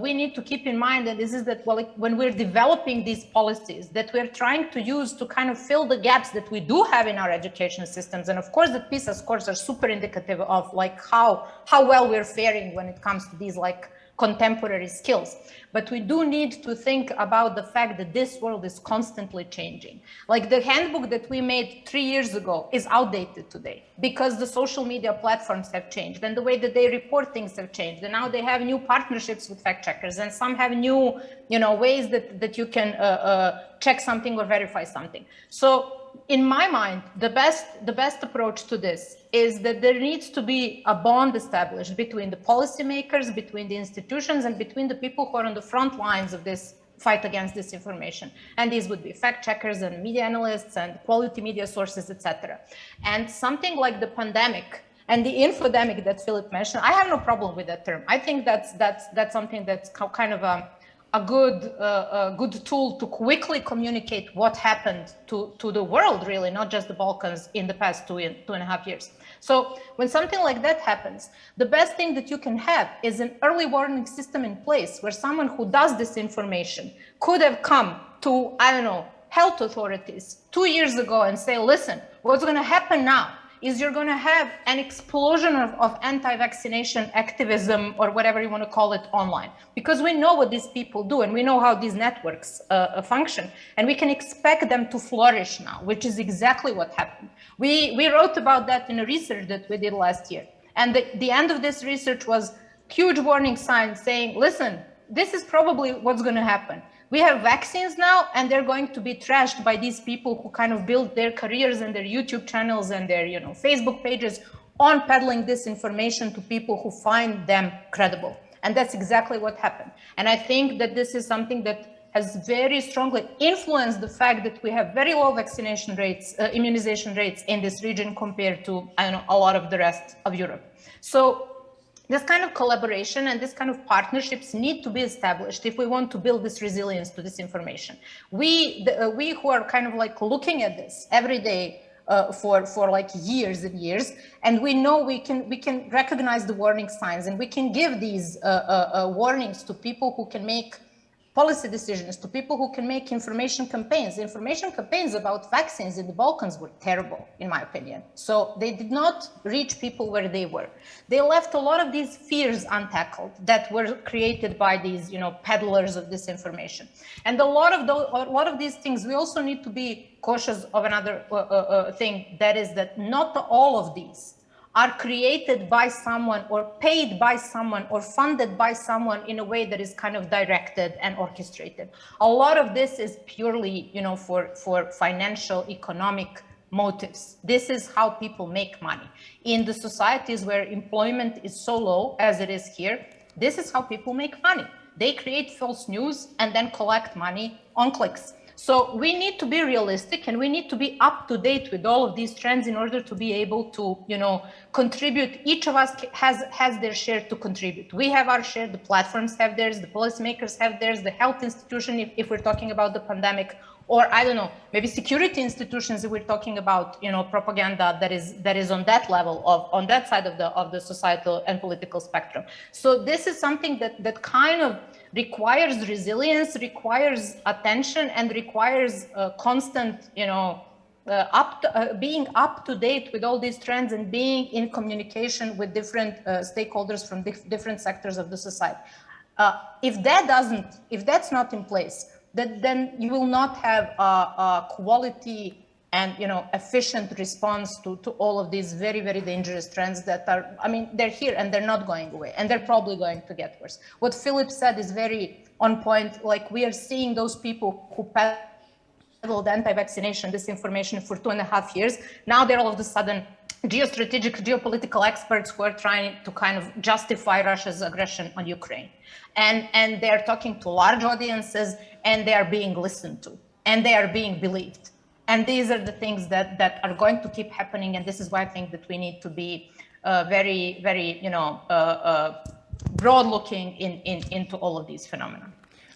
we need to keep in mind, and this is that when we're developing these policies that we're trying to use to kind of fill the gaps that we do have in our education systems. And of course, the PISA scores are super indicative of how well we're faring when it comes to these contemporary skills. But we do need to think about the fact that this world is constantly changing. Like the handbook that we made 3 years ago is outdated today because the social media platforms have changed and the way that they report things have changed. And now they have new partnerships with fact checkers, and some have new, ways that you can check something or verify something. So in my mind, the best approach to this is that there needs to be a bond established between the policymakers, between the institutions, and between the people who are on the front lines of this fight against disinformation. And these would be fact checkers and media analysts and quality media sources, etc. And something like the pandemic and the infodemic that Filip mentioned, I have no problem with that term. I think that's something that's kind of a good tool to quickly communicate what happened to the world, really, not just the Balkans in the past 2.5 years. So when something like that happens, the best thing that you can have is an early warning system in place where someone who does this information could have come to, I don't know, health authorities 2 years ago and say, listen, what's going to happen now is you're going to have an explosion of anti-vaccination activism, or whatever you want to call it, online. Because we know what these people do and we know how these networks function, and we can expect them to flourish now, which is exactly what happened. We wrote about that in a research that we did last year. And the end of this research was huge warning signs saying, listen, this is probably what's going to happen. We have vaccines now, and they're going to be trashed by these people who kind of build their careers and their YouTube channels and their, Facebook pages on peddling this information to people who find them credible. And that's exactly what happened. And I think that this is something that has very strongly influenced the fact that we have very low vaccination rates, immunization rates in this region compared to, a lot of the rest of Europe. So this kind of collaboration and this kind of partnerships need to be established if we want to build this resilience to this information. We who are kind of looking at this every day for years and years, and we know we can recognize the warning signs, and we can give these warnings to people who can make policy decisions, to people who can make information campaigns. Information campaigns about vaccines in the Balkans were terrible, in my opinion. So they did not reach people where they were. They left a lot of these fears untackled that were created by these, peddlers of disinformation. And a lot of these things, we also need to be cautious of another thing, that is that not all of these are created by someone or paid by someone or funded by someone in a way that is kind of directed and orchestrated. A lot of this is purely, for financial, economic motives. This is how people make money. In the societies where employment is so low as it is here, this is how people make money. They create false news and then collect money on clicks. So we need to be realistic and we need to be up to date with all of these trends in order to be able to, contribute. Each of us has their share to contribute. We have our share, the platforms have theirs, the policymakers have theirs, the health institution, if we're talking about the pandemic, or I don't know, maybe security institutions if we're talking about, propaganda that is on that level, on that side of the societal and political spectrum. So this is something that kind of requires resilience, requires attention, and requires constant, being up to date with all these trends and being in communication with different stakeholders from different sectors of the society. If that's not in place, then you will not have a quality and efficient response to all of these very, very dangerous trends that are, they're here and they're not going away, and they're probably going to get worse. What Filip said is very on point. Like, we are seeing those people who peddled anti-vaccination disinformation for 2.5 years. Now they're all of a sudden geostrategic, geopolitical experts who are trying to kind of justify Russia's aggression on Ukraine. And they are talking to large audiences, and they are being listened to, and they are being believed. And these are the things that are going to keep happening. And this is why I think that we need to be very, very, broad-looking into all of these phenomena.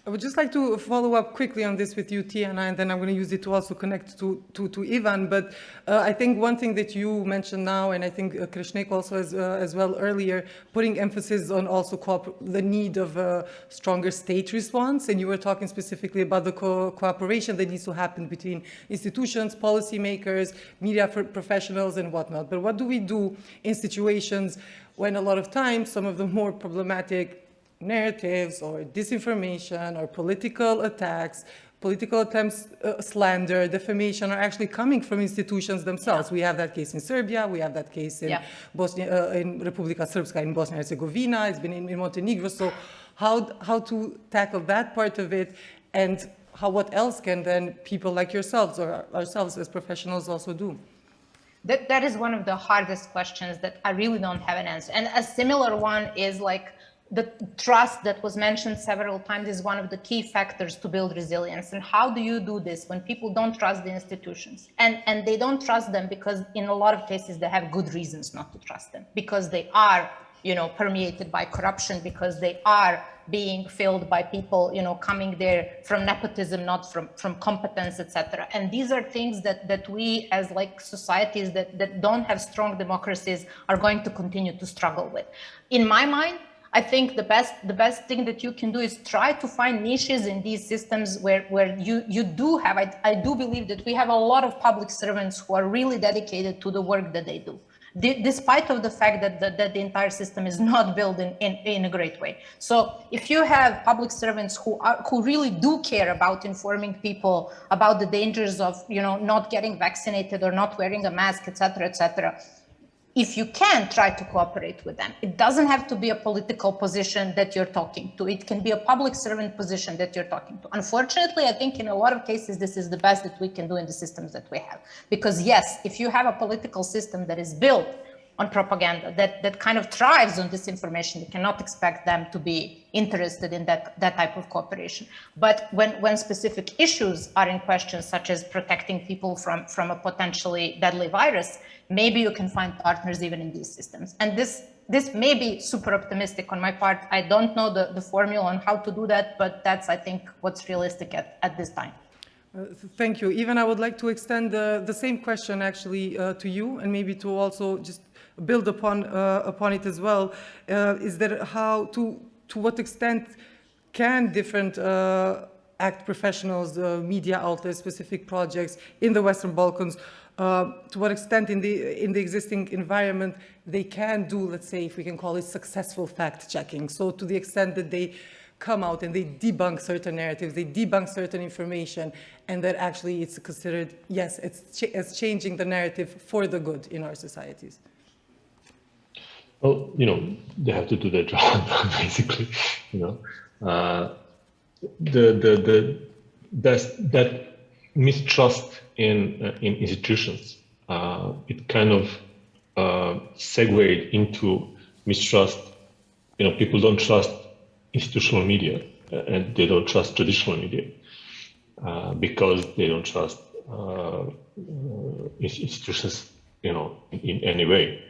I would just like to follow up quickly on this with you, Tijana, and then I'm going to use it to also connect to Ivan. But I think one thing that you mentioned now, and I think Kreshnik also as well earlier, putting emphasis on also the need of a stronger state response. And you were talking specifically about the cooperation that needs to happen between institutions, policymakers, media professionals, and whatnot. But what do we do in situations when a lot of times some of the more problematic narratives or disinformation or political attacks, political attempts, slander, defamation are actually coming from institutions themselves? Yeah. We have that case in Serbia, we have that case in Bosnia, in Republika Srpska in Bosnia and Herzegovina, it's been in Montenegro. So how to tackle that part of it, and what else can then people like yourselves or ourselves as professionals also do? That is one of the hardest questions that I really don't have an answer. And a similar one is like, the trust that was mentioned several times is one of the key factors to build resilience. And how do you do this when people don't trust the institutions? And they don't trust them because in a lot of cases they have good reasons not to trust them, because they are, permeated by corruption, because they are being filled by people, coming there from nepotism, not from competence, etc. And these are things that we as like societies that don't have strong democracies are going to continue to struggle with. In my mind, I think the best thing that you can do is try to find niches in these systems where you do have, I do believe that we have a lot of public servants who are really dedicated to the work that they do, despite of the fact that the entire system is not built in a great way. So if you have public servants who really do care about informing people about the dangers of not getting vaccinated or not wearing a mask, etc., if you can, try to cooperate with them. It doesn't have to be a political position that you're talking to. It can be a public servant position that you're talking to. Unfortunately, I think in a lot of cases, this is the best that we can do in the systems that we have. Because yes, if you have a political system that is built on propaganda, that kind of thrives on disinformation, you cannot expect them to be interested in that type of cooperation. But when specific issues are in question, such as protecting people from a potentially deadly virus, maybe you can find partners even in these systems. And this may be super optimistic on my part. I don't know the formula on how to do that, but that's, I think, what's realistic at this time. Thank you. Even I would like to extend the same question actually to you, and maybe to also just build upon it as well. Is that how, to what extent can different ACT professionals, media outlets, specific projects in the Western Balkans, to what extent in the existing environment they can do, let's say, if we can call it successful fact-checking? So to the extent that they come out and they debunk certain narratives, they debunk certain information, and that actually it's considered, yes, it's changing the narrative for the good in our societies. Well, they have to do their job, basically. That mistrust in institutions, it kind of segued into mistrust. People don't trust institutional media, and they don't trust traditional media because they don't trust institutions, in any way.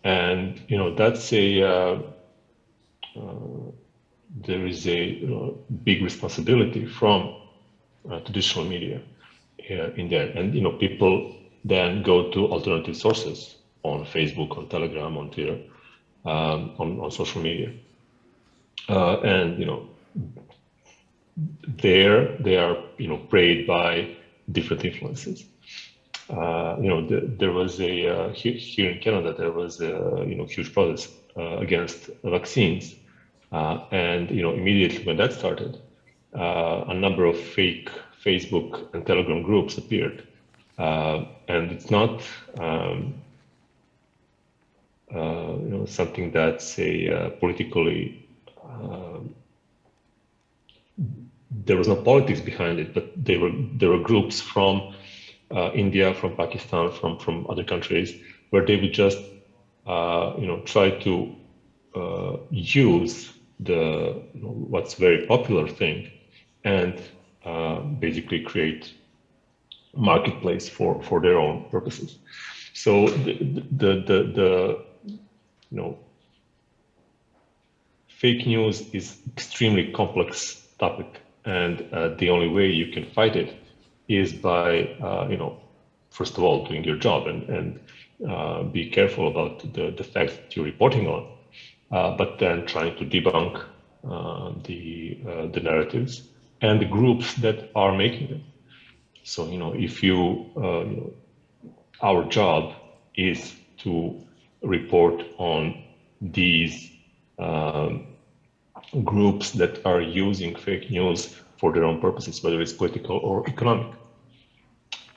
And that's there is a big responsibility from traditional media in there, and people then go to alternative sources on Facebook, on Telegram, on Twitter, on social media, and there they are preyed by different influences. There was here in Canada, there was a huge protest against vaccines, and immediately when that started, a number of fake Facebook and Telegram groups appeared, and it's not something that's politically. There was no politics behind it, but there were groups from India, from Pakistan, from other countries, where they would just try to use the what's very popular thing and basically create marketplace for their own purposes. So the fake news is extremely complex topic, and the only way you can fight it is by first of all doing your job and be careful about the facts that you're reporting on, but then trying to debunk the narratives and the groups that are making them. So if our job is to report on these groups that are using fake news for their own purposes, whether it's political or economic.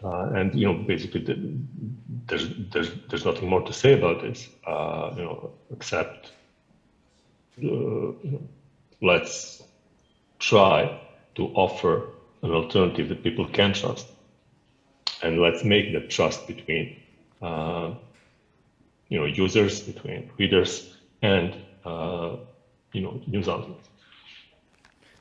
And basically, there's nothing more to say about this, except let's try to offer an alternative that people can trust, and let's make that trust between users, between readers, and news outlets.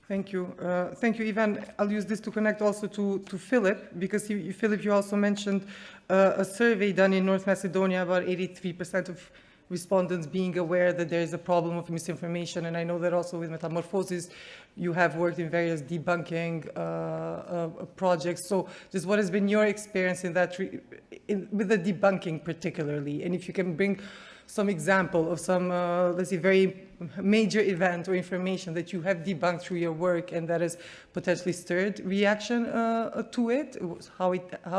Thank you. Thank you, Ivan. I'll use this to connect also to Filip, because Filip, you also mentioned a survey done in North Macedonia about 83% of respondents being aware that there is a problem of misinformation. And I know that also with Metamorphosis, you have worked in various debunking projects. So just what has been your experience in that, with the debunking particularly? And if you can bring some example of some, let's say, very major event or information that you have debunked through your work and that has potentially stirred reaction to it, how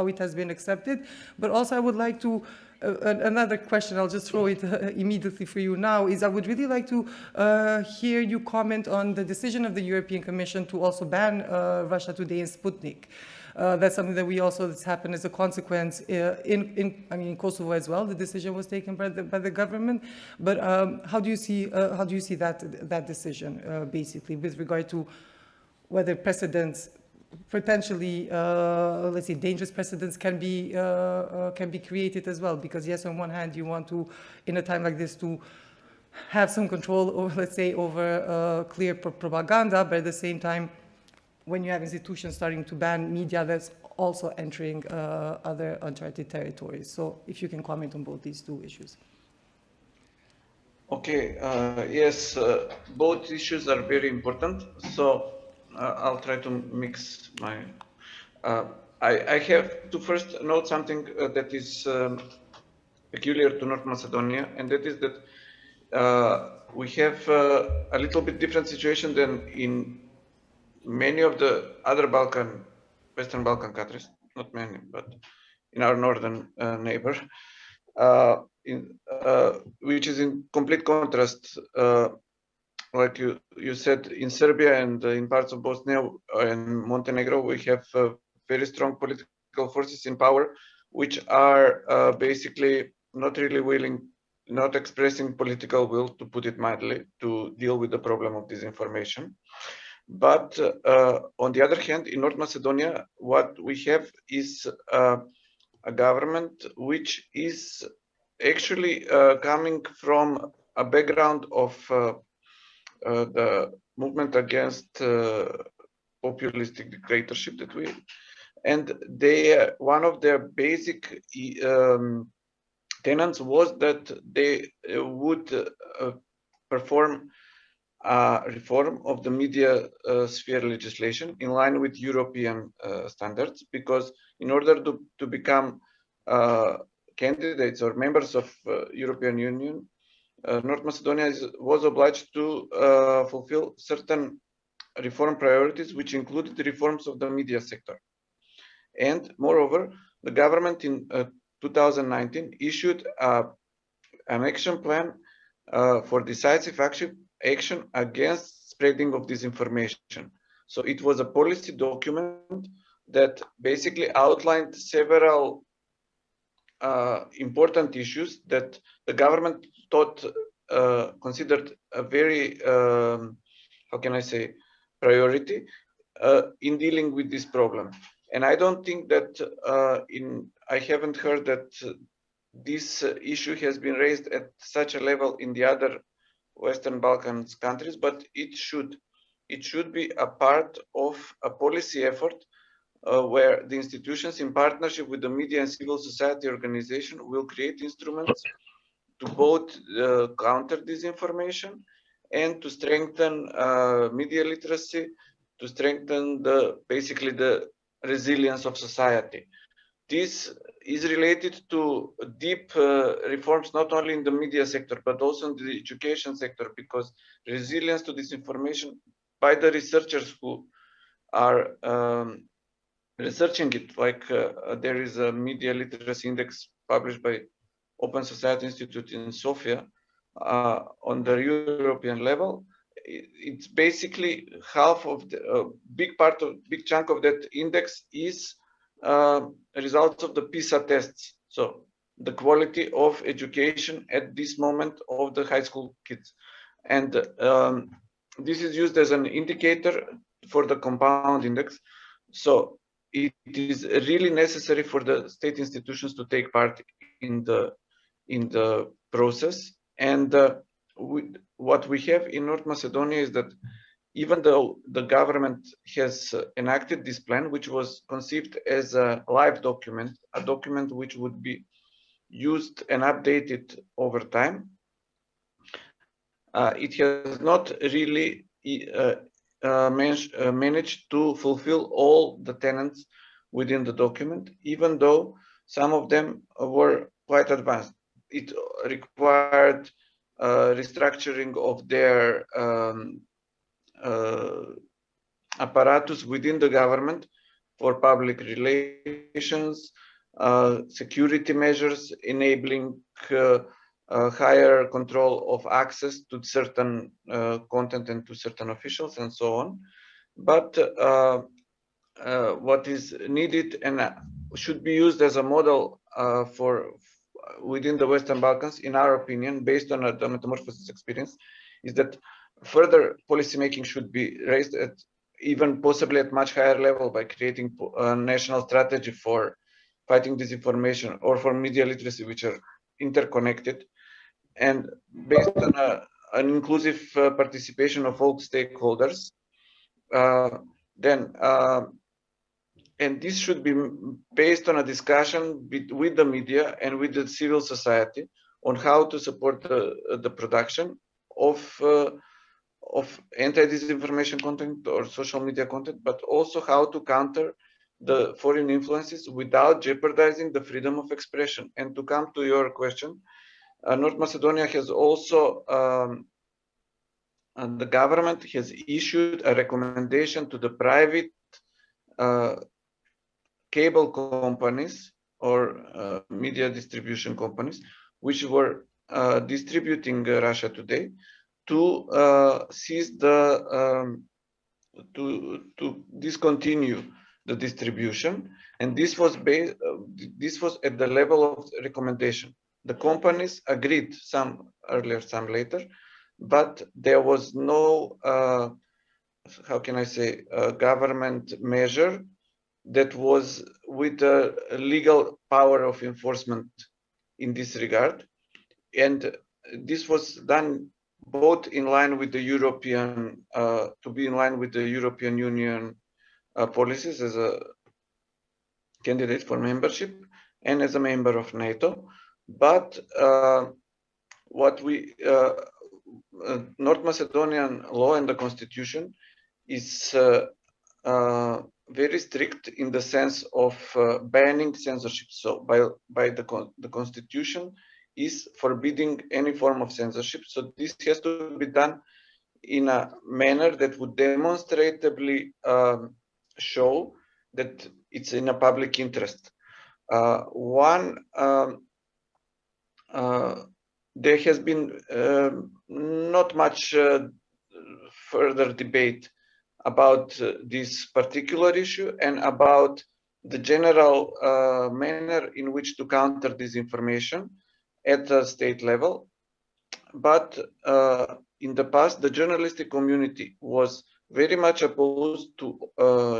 it has been accepted. But also I would like to, another question, I'll just throw it immediately for you now, is I would really like to hear you comment on the decision of the European Commission to also ban Russia Today and Sputnik. That's something that we also, that's happened as a consequence in Kosovo as well. The decision was taken by the government. But how do you see that decision, basically, with regard to whether precedents, potentially, let's say, dangerous precedents can be created as well? Because yes, on one hand, you want to, in a time like this, to have some control, over, let's say, over clear propaganda, but at the same time, when you have institutions starting to ban media, that's also entering other uncharted territories. So if you can comment on both these two issues. Okay, yes, both issues are very important. So I'll try to mix my... I have to first note something that is peculiar to North Macedonia, and that is that we have a little bit different situation than in many of the other Western Balkan countries, not many, but in our northern neighbor, which is in complete contrast, like you said, in Serbia and in parts of Bosnia and Montenegro, we have very strong political forces in power, which are basically not really willing not expressing political will, to put it mildly, to deal with the problem of disinformation. But on the other hand, in North Macedonia, what we have is a government which is actually coming from a background of the movement against populistic dictatorship that we, and they one of their basic tenets was that they would perform a reform of the media sphere legislation in line with European standards, because in order to become candidates or members of European Union, North Macedonia was obliged to fulfill certain reform priorities, which included the reforms of the media sector. And moreover, the government in 2019 issued an action plan for decisive action against spreading of disinformation. So it was a policy document that basically outlined several important issues that the government considered a very, how can I say, priority in dealing with this problem. And I don't think that I haven't heard that this issue has been raised at such a level in the other Western Balkans countries, but it should be a part of a policy effort where the institutions, in partnership with the media and civil society organization, will create instruments to both counter disinformation and to strengthen media literacy, to strengthen basically the resilience of society. This is related to deep reforms, not only in the media sector, but also in the education sector, because resilience to disinformation by the researchers who are researching it, like there is a media literacy index published by Open Society Institute in Sofia on the European level. It's basically half of the big chunk of that index is results of the PISA tests. So the quality of education at this moment of the high school kids. And this is used as an indicator for the compound index. So it is really necessary for the state institutions to take part in the process. And what we have in North Macedonia is that even though the government has enacted this plan, which was conceived as a live document, a document which would be used and updated over time, it has not really managed to fulfill all the tenets within the document, even though some of them were quite advanced. It required restructuring of their apparatus within the government for public relations, security measures enabling higher control of access to certain content and to certain officials and so on. But what is needed and should be used as a model for within the Western Balkans, in our opinion, based on the Metamorphosis experience, is that further policymaking should be raised at even possibly at much higher level by creating a national strategy for fighting disinformation or for media literacy, which are interconnected, and based on an inclusive participation of all stakeholders. And this should be based on a discussion with the media and with the civil society on how to support the production of anti-disinformation content or social media content, but also how to counter the foreign influences without jeopardizing the freedom of expression. And to come to your question, North Macedonia has also, the government has issued a recommendation to the private cable companies or media distribution companies, which were distributing Russia Today, to cease to discontinue the distribution, and this was at the level of recommendation. the companies agreed, some earlier, some later, but there was no, how can I say, government measure that was with a legal power of enforcement in this regard. And this was done both in line with the European, to be in line with the European Union policies as a candidate for membership and as a member of NATO. But what we, North Macedonian law and the constitution is very strict in the sense of banning censorship. So by the constitution is forbidding any form of censorship. So this has to be done in a manner that would demonstrably show that it's in a public interest. There has been not much further debate about this particular issue and about the general manner in which to counter disinformation at the state level. But in the past, the journalistic community was very much opposed to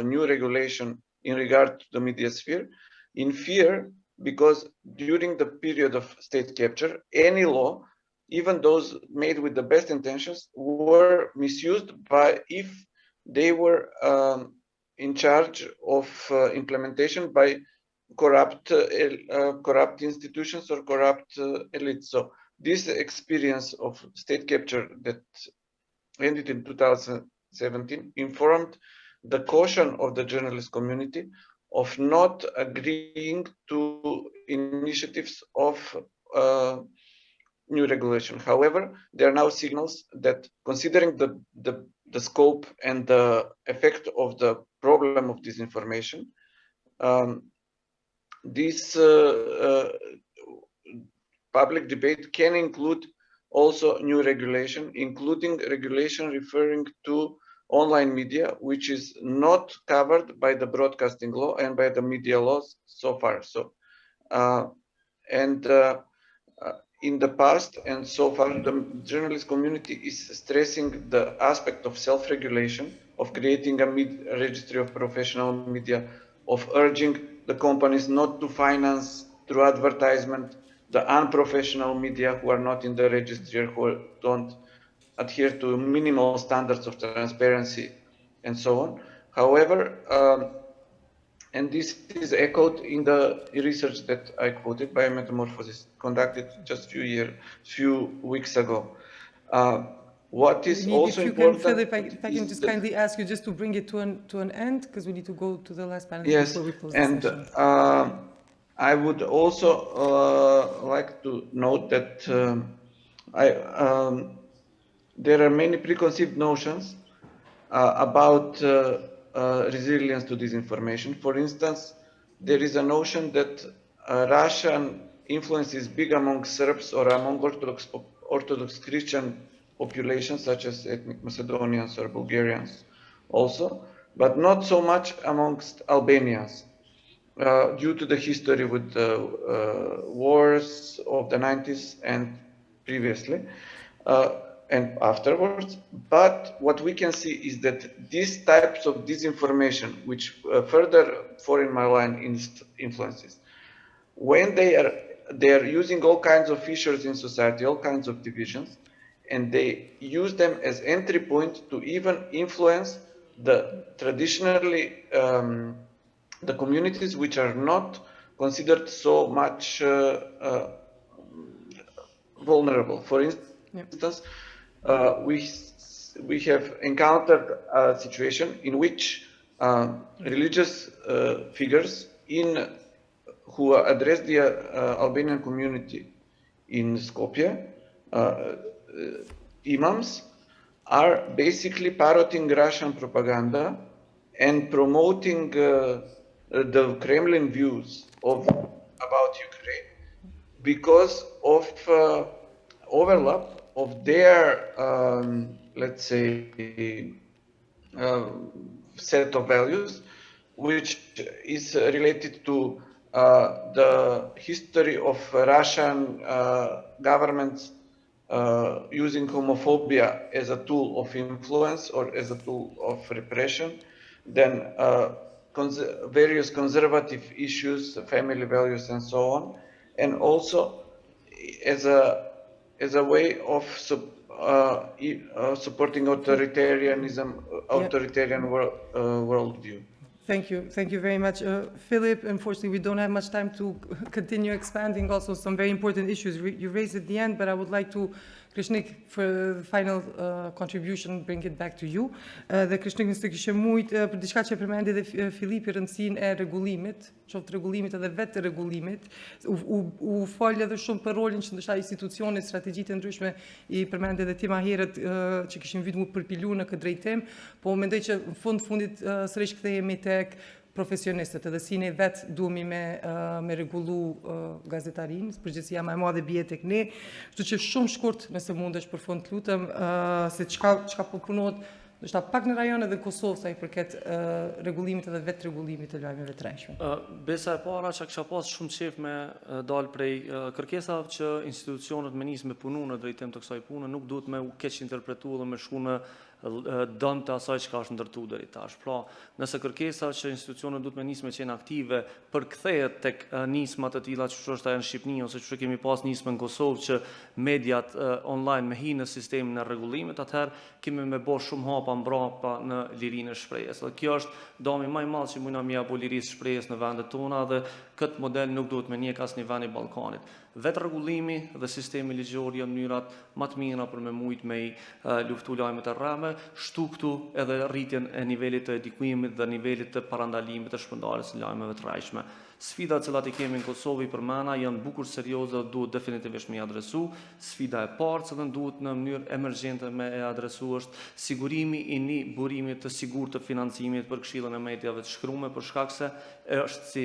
new regulation in regard to the media sphere, in fear, because during the period of state capture, any law, even those made with the best intentions, were misused by if they were in charge of implementation by corrupt institutions or corrupt elites. So this experience of state capture that ended in 2017 informed the caution of the journalist community of not agreeing to initiatives of new regulation. However, there are now signals that, considering the scope and the effect of the problem of disinformation, this public debate can include also new regulation, including regulation referring to online media, which is not covered by the broadcasting law and by the media laws so far. So, in the past and so far, the journalist community is stressing the aspect of self-regulation, of creating a registry of professional media, of urging the companies not to finance through advertisement the unprofessional media who are not in the registry or who don't adhere to minimal standards of transparency and so on. However, and this is echoed in the research that I quoted by Metamorphosis, conducted just few weeks ago. What is also important... Philip, if I can just kindly ask you just to bring it to an end, because we need to go to the last panel before we close the session. I would also like to note that there are many preconceived notions about resilience to disinformation. For instance, there is a notion that Russian influence is big among Serbs or among Orthodox Christian populations, such as ethnic Macedonians or Bulgarians also, but not so much amongst Albanians. Due to the history with the wars of the 90s and previously and afterwards. But what we can see is that these types of disinformation, which further foreign malign influences, when they are using all kinds of fissures in society, all kinds of divisions, and they use them as entry point to even influence the traditionally the communities which are not considered so much vulnerable. For instance, we have encountered a situation in which religious figures who address the Albanian community in Skopje, imams, are basically parroting Russian propaganda and promoting the Kremlin views about Ukraine because of overlap of their, let's say, set of values, which is related to the history of Russian governments using homophobia as a tool of influence or as a tool of repression, then various conservative issues, family values, and so on, and also as a way of supporting authoritarianism, authoritarian worldview. Thank you very much. Filip, unfortunately, we don't have much time to continue expanding also some very important issues you raised at the end, but I would like to, Kreshnik, for the final contribution, bring it back to you. Dhe Kreshnik nëse kishte shumë për diçka që përmendi edhe Filipi, rëndësinë e rregullimit, qoftë rregullimit edhe vetë rregullimit, u fal edhe shumë për rolin që ndoshta institucionet, strategjitë ndryshme i përmendi edhe ti më herët që kishin vitur përpilu në këtë drejtim, po mendoj që në fundit sërish kthehemi tek profesionistët edhe si ne vetë duhemi me rregullu gazetarinë, përgjegjësia më e madhe bie tek ne, kështu që shumë shkurt nëse mundesh për fund lutem se çka po punohet ndoshta pak në rajon edhe në Kosovë sa i përket rregullimit edhe vetë rregullimit të lajmeve të rreshme. Besa e para që kisha pas shumë qef me dal prej kërkesave që institucionet me nisë me punu në drejtim të kësaj pune, nuk duhet me u keq interpretu dhe me shku në dëm të asaj që ka është ndërtu deri tash. Pra, nëse kërkesa që institucionet duhet me nisë me qenë aktive për kthehet tek nismat të tilla që është ajo në Shqipëni ose që kemi pas nismë në Kosovë që mediat online me hinë në sistemin e rregullimit, atëherë kemi me bë shumë hapa mbrapa në lirinë e shprehjes. Dhe kjo është dëmi më i madh që mundna mi apo lirisë shprehjes në vendet tona dhe këtë model nuk duhet me njeh asnjë vend i Ballkanit. Vetë rregullimi dhe sistemi ligjor janë mënyrat më të mira për me mujt me luftu lajmet e rreme, shtu këtu edhe rritjen e nivelit të edukimit dhe nivelit të parandalimit të shpërndarjes së lajmeve të rrejshme. Sfidat që i kemi në Kosovë për mëna janë bukur serioze dhe duhet definitivisht me adresu. Sfida e parë që duhet në mënyrë emergjente me e adresu është sigurimi i një burimit të sigurt të financimit për këshillën e mediave të shkruar për shkak se është si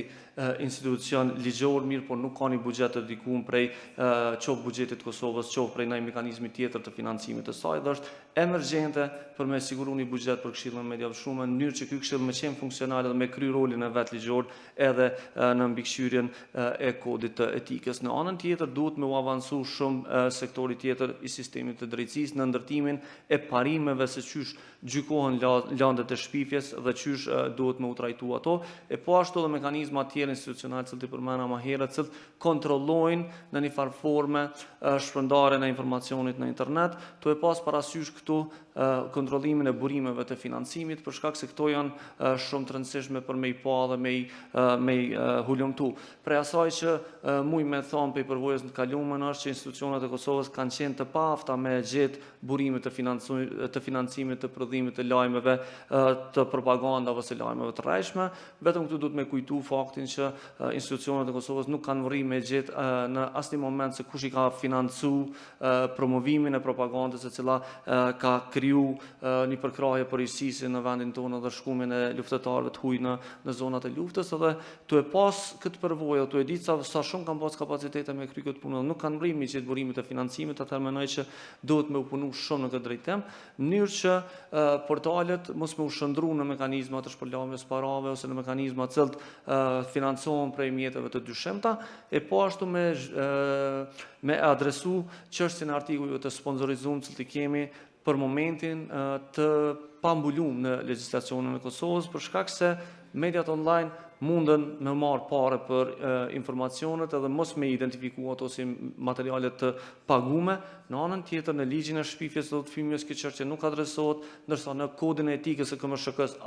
institucion ligjor mirë, por nuk ka një buxhet të dedikuar prej qoftë buxhetit të Kosovës, qoftë prej ndaj mekanizmit tjetër të financimit të saj, dhe është emergjente për me siguru një buxhet për këshillën e mediave të shkruar në mënyrë që ky këshill me qenë funksional dhe me kry rolin e vet ligjor edhe në mbikëqyrjen e kodit të etikës. Në anën tjetër duhet me u avancu shumë sektori tjetër i sistemit të drejtësisë në ndërtimin e parimeve se qysh gjykohen landet e shpifjes dhe qysh duhet me u trajtu ato, e po ashtu dhe mekanizma tjerë institucional që të përmena ma herët, që kontrollojnë në një farë forme shpërndarjen e informacionit në internet, të e pas parasysh këtu kontrollimin e burimeve të financimit, për shkak se këto janë shumë të rëndësishme për me i pa dhe me i hulumtu. Prej asaj që muj me thonë për i përvojës në kalumen është që institucionet e Kosovës kanë qenë të pafta me gjetë burimet të financimit të prodhimit të lajmeve të propagandave ose lajmeve të rrejshme. Vetëm këtu duhet me kujtu faktin që institucionet e Kosovës nuk kanë vëri me gjetë në asnjë moment se kush i ka financu promovimin e propagandës e cila ka kriju një përkrahje përgjegjësisë në vendin tonë dhe shkumin e luftëtarëve të huaj në zonat e luftës, edhe tu e pas këtë përvojë, tu e di sa shumë kanë pas kapacitete me kry këtë punë, nuk kanë rrimi që burimet e financimit, atëherë mendoj që duhet me u punu shumë në këtë drejtim, në mënyrë që portalet mos me u shndru në mekanizma të shpërlamjes parave ose në mekanizma të cilët financohen prej mjeteve të dyshemta, e po ashtu me adresu çështjen e artikullit të sponsorizuar që kemi për momentin të pambulum në legjislacionin e Kosovës, për shkak se mediat online mundën me marrë pare për informacionet edhe mos me identifiku ato si materialet të pagume. Në anën tjetër, në ligjin e shpifjes dhe të fëmijës këtë çështje nuk adresohet, ndërsa në kodin e etikës e KMSHK-s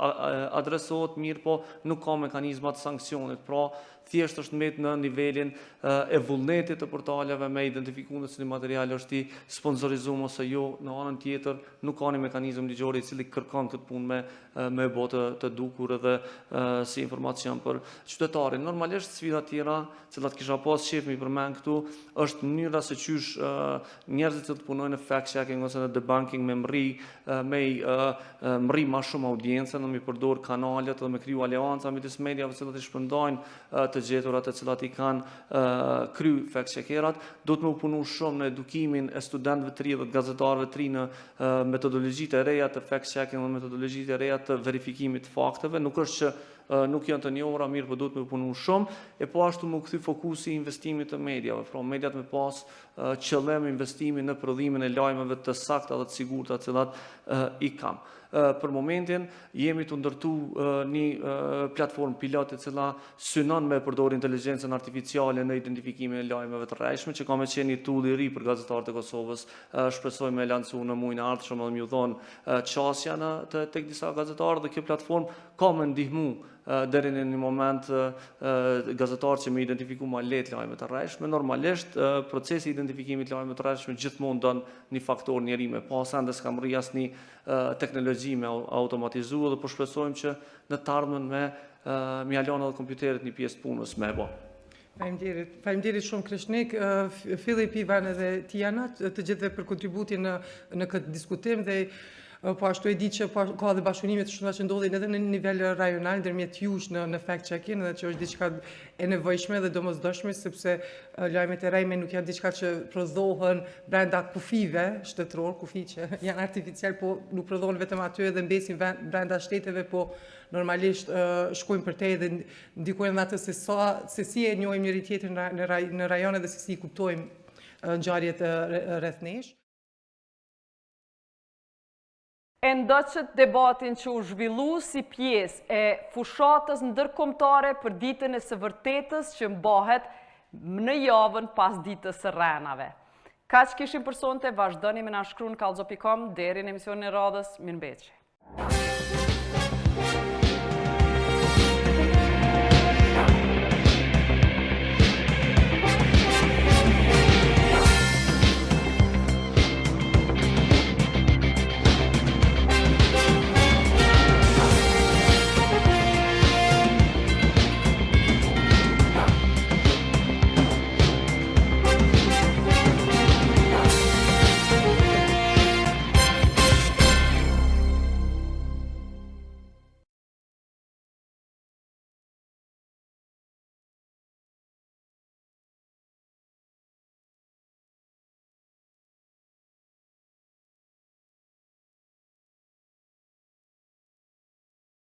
adresohet, mirë po nuk ka mekanizmat sankcionit. Pra, thjesht është mbet në nivelin e vullnetit të portaleve me identifiku nëse një material është i sponsorizuar ose jo. Në anën tjetër, nuk ka një mekanizëm ligjor i cili kërkon këtë punë me botë të dukur edhe si informacion për qytetarin. Normalisht sfida tjera, cilat kisha pas qef mi përmend këtu, është mënyra se qysh njerëzit që të punojnë në fact-checking ose në debunking me mri ma shumë audiencë, në mi përdor kanalet dhe me kriju aleanca midis mediave cilat i shpërndajnë të gjeturat e cilat i kanë kry fact-checkerat, do të me u punu shumë në edukimin e studentëve të ri dhe gazetarëve të ri në metodologjitë e reja të fact-checking dhe metodologjitë e reja të verifikimit të fakteve. Nuk është që nuk janë të njohura ora mirë, po duhet me punu shumë, e po ashtu më kthy fokusi i investimit të mediave, pra mediat me pas qëllim investimi në prodhimin e lajmeve të sakta dhe të sigurta të cilat i kam. Për momentin jemi të ndërtu një platformë pilot e cila synon me përdor inteligjencën artificiale në identifikimin e lajmeve të rrejshme, që ka me qenë një tool i ri për gazetarët e Kosovës. Shpresoj me lancu në muajin e ardhshëm dhe m'ju thonë qasja tek disa gazetarë, dhe kjo platformë ka me ndihmu deri në një moment gazetarë që me identifiku ma letë lajme të rrejshme. Normalisht, procesi identifikimit lajme të rrejshme gjithmonë don një faktor njeri me pas, ende s'kam rri asnjë teknologji me automatizu, dhe po shpresojmë që në të ardhmen me mjalon edhe kompjuterit një pjesë punës me bo. Faleminderit shumë Kreshnik, Filip, Ivan edhe Tijana, të gjithëve për kontributin në këtë diskutim, dhe po ashtu e di që ka dhe bashkëpunime të shumta që ndodhin edhe në nivel rajonal ndërmjet jush në fact checking, dhe që është diçka e nevojshme dhe domosdoshme, sepse lajmet e rreme nuk janë diçka që prodhohen brenda kufive shtetëror, kufi që janë artificial, po nuk prodhohen vetëm aty dhe mbesin brenda shteteve, po normalisht shkojnë përtej dhe ndikojnë atë se si e njohim njëri tjetrin në rajone dhe se si i kuptojmë ngjarjet rreth nesh. E ndoqët debatin që u zhvillu si pjesë e fushatës ndërkombëtare për ditën e së vërtetës që mbahet në javën pas ditës së rrenave. Kaq kishim për sonte, vazhdoni me na shkruan Kallxo.com deri në emisionin e radhës. Mirëmbëjtje.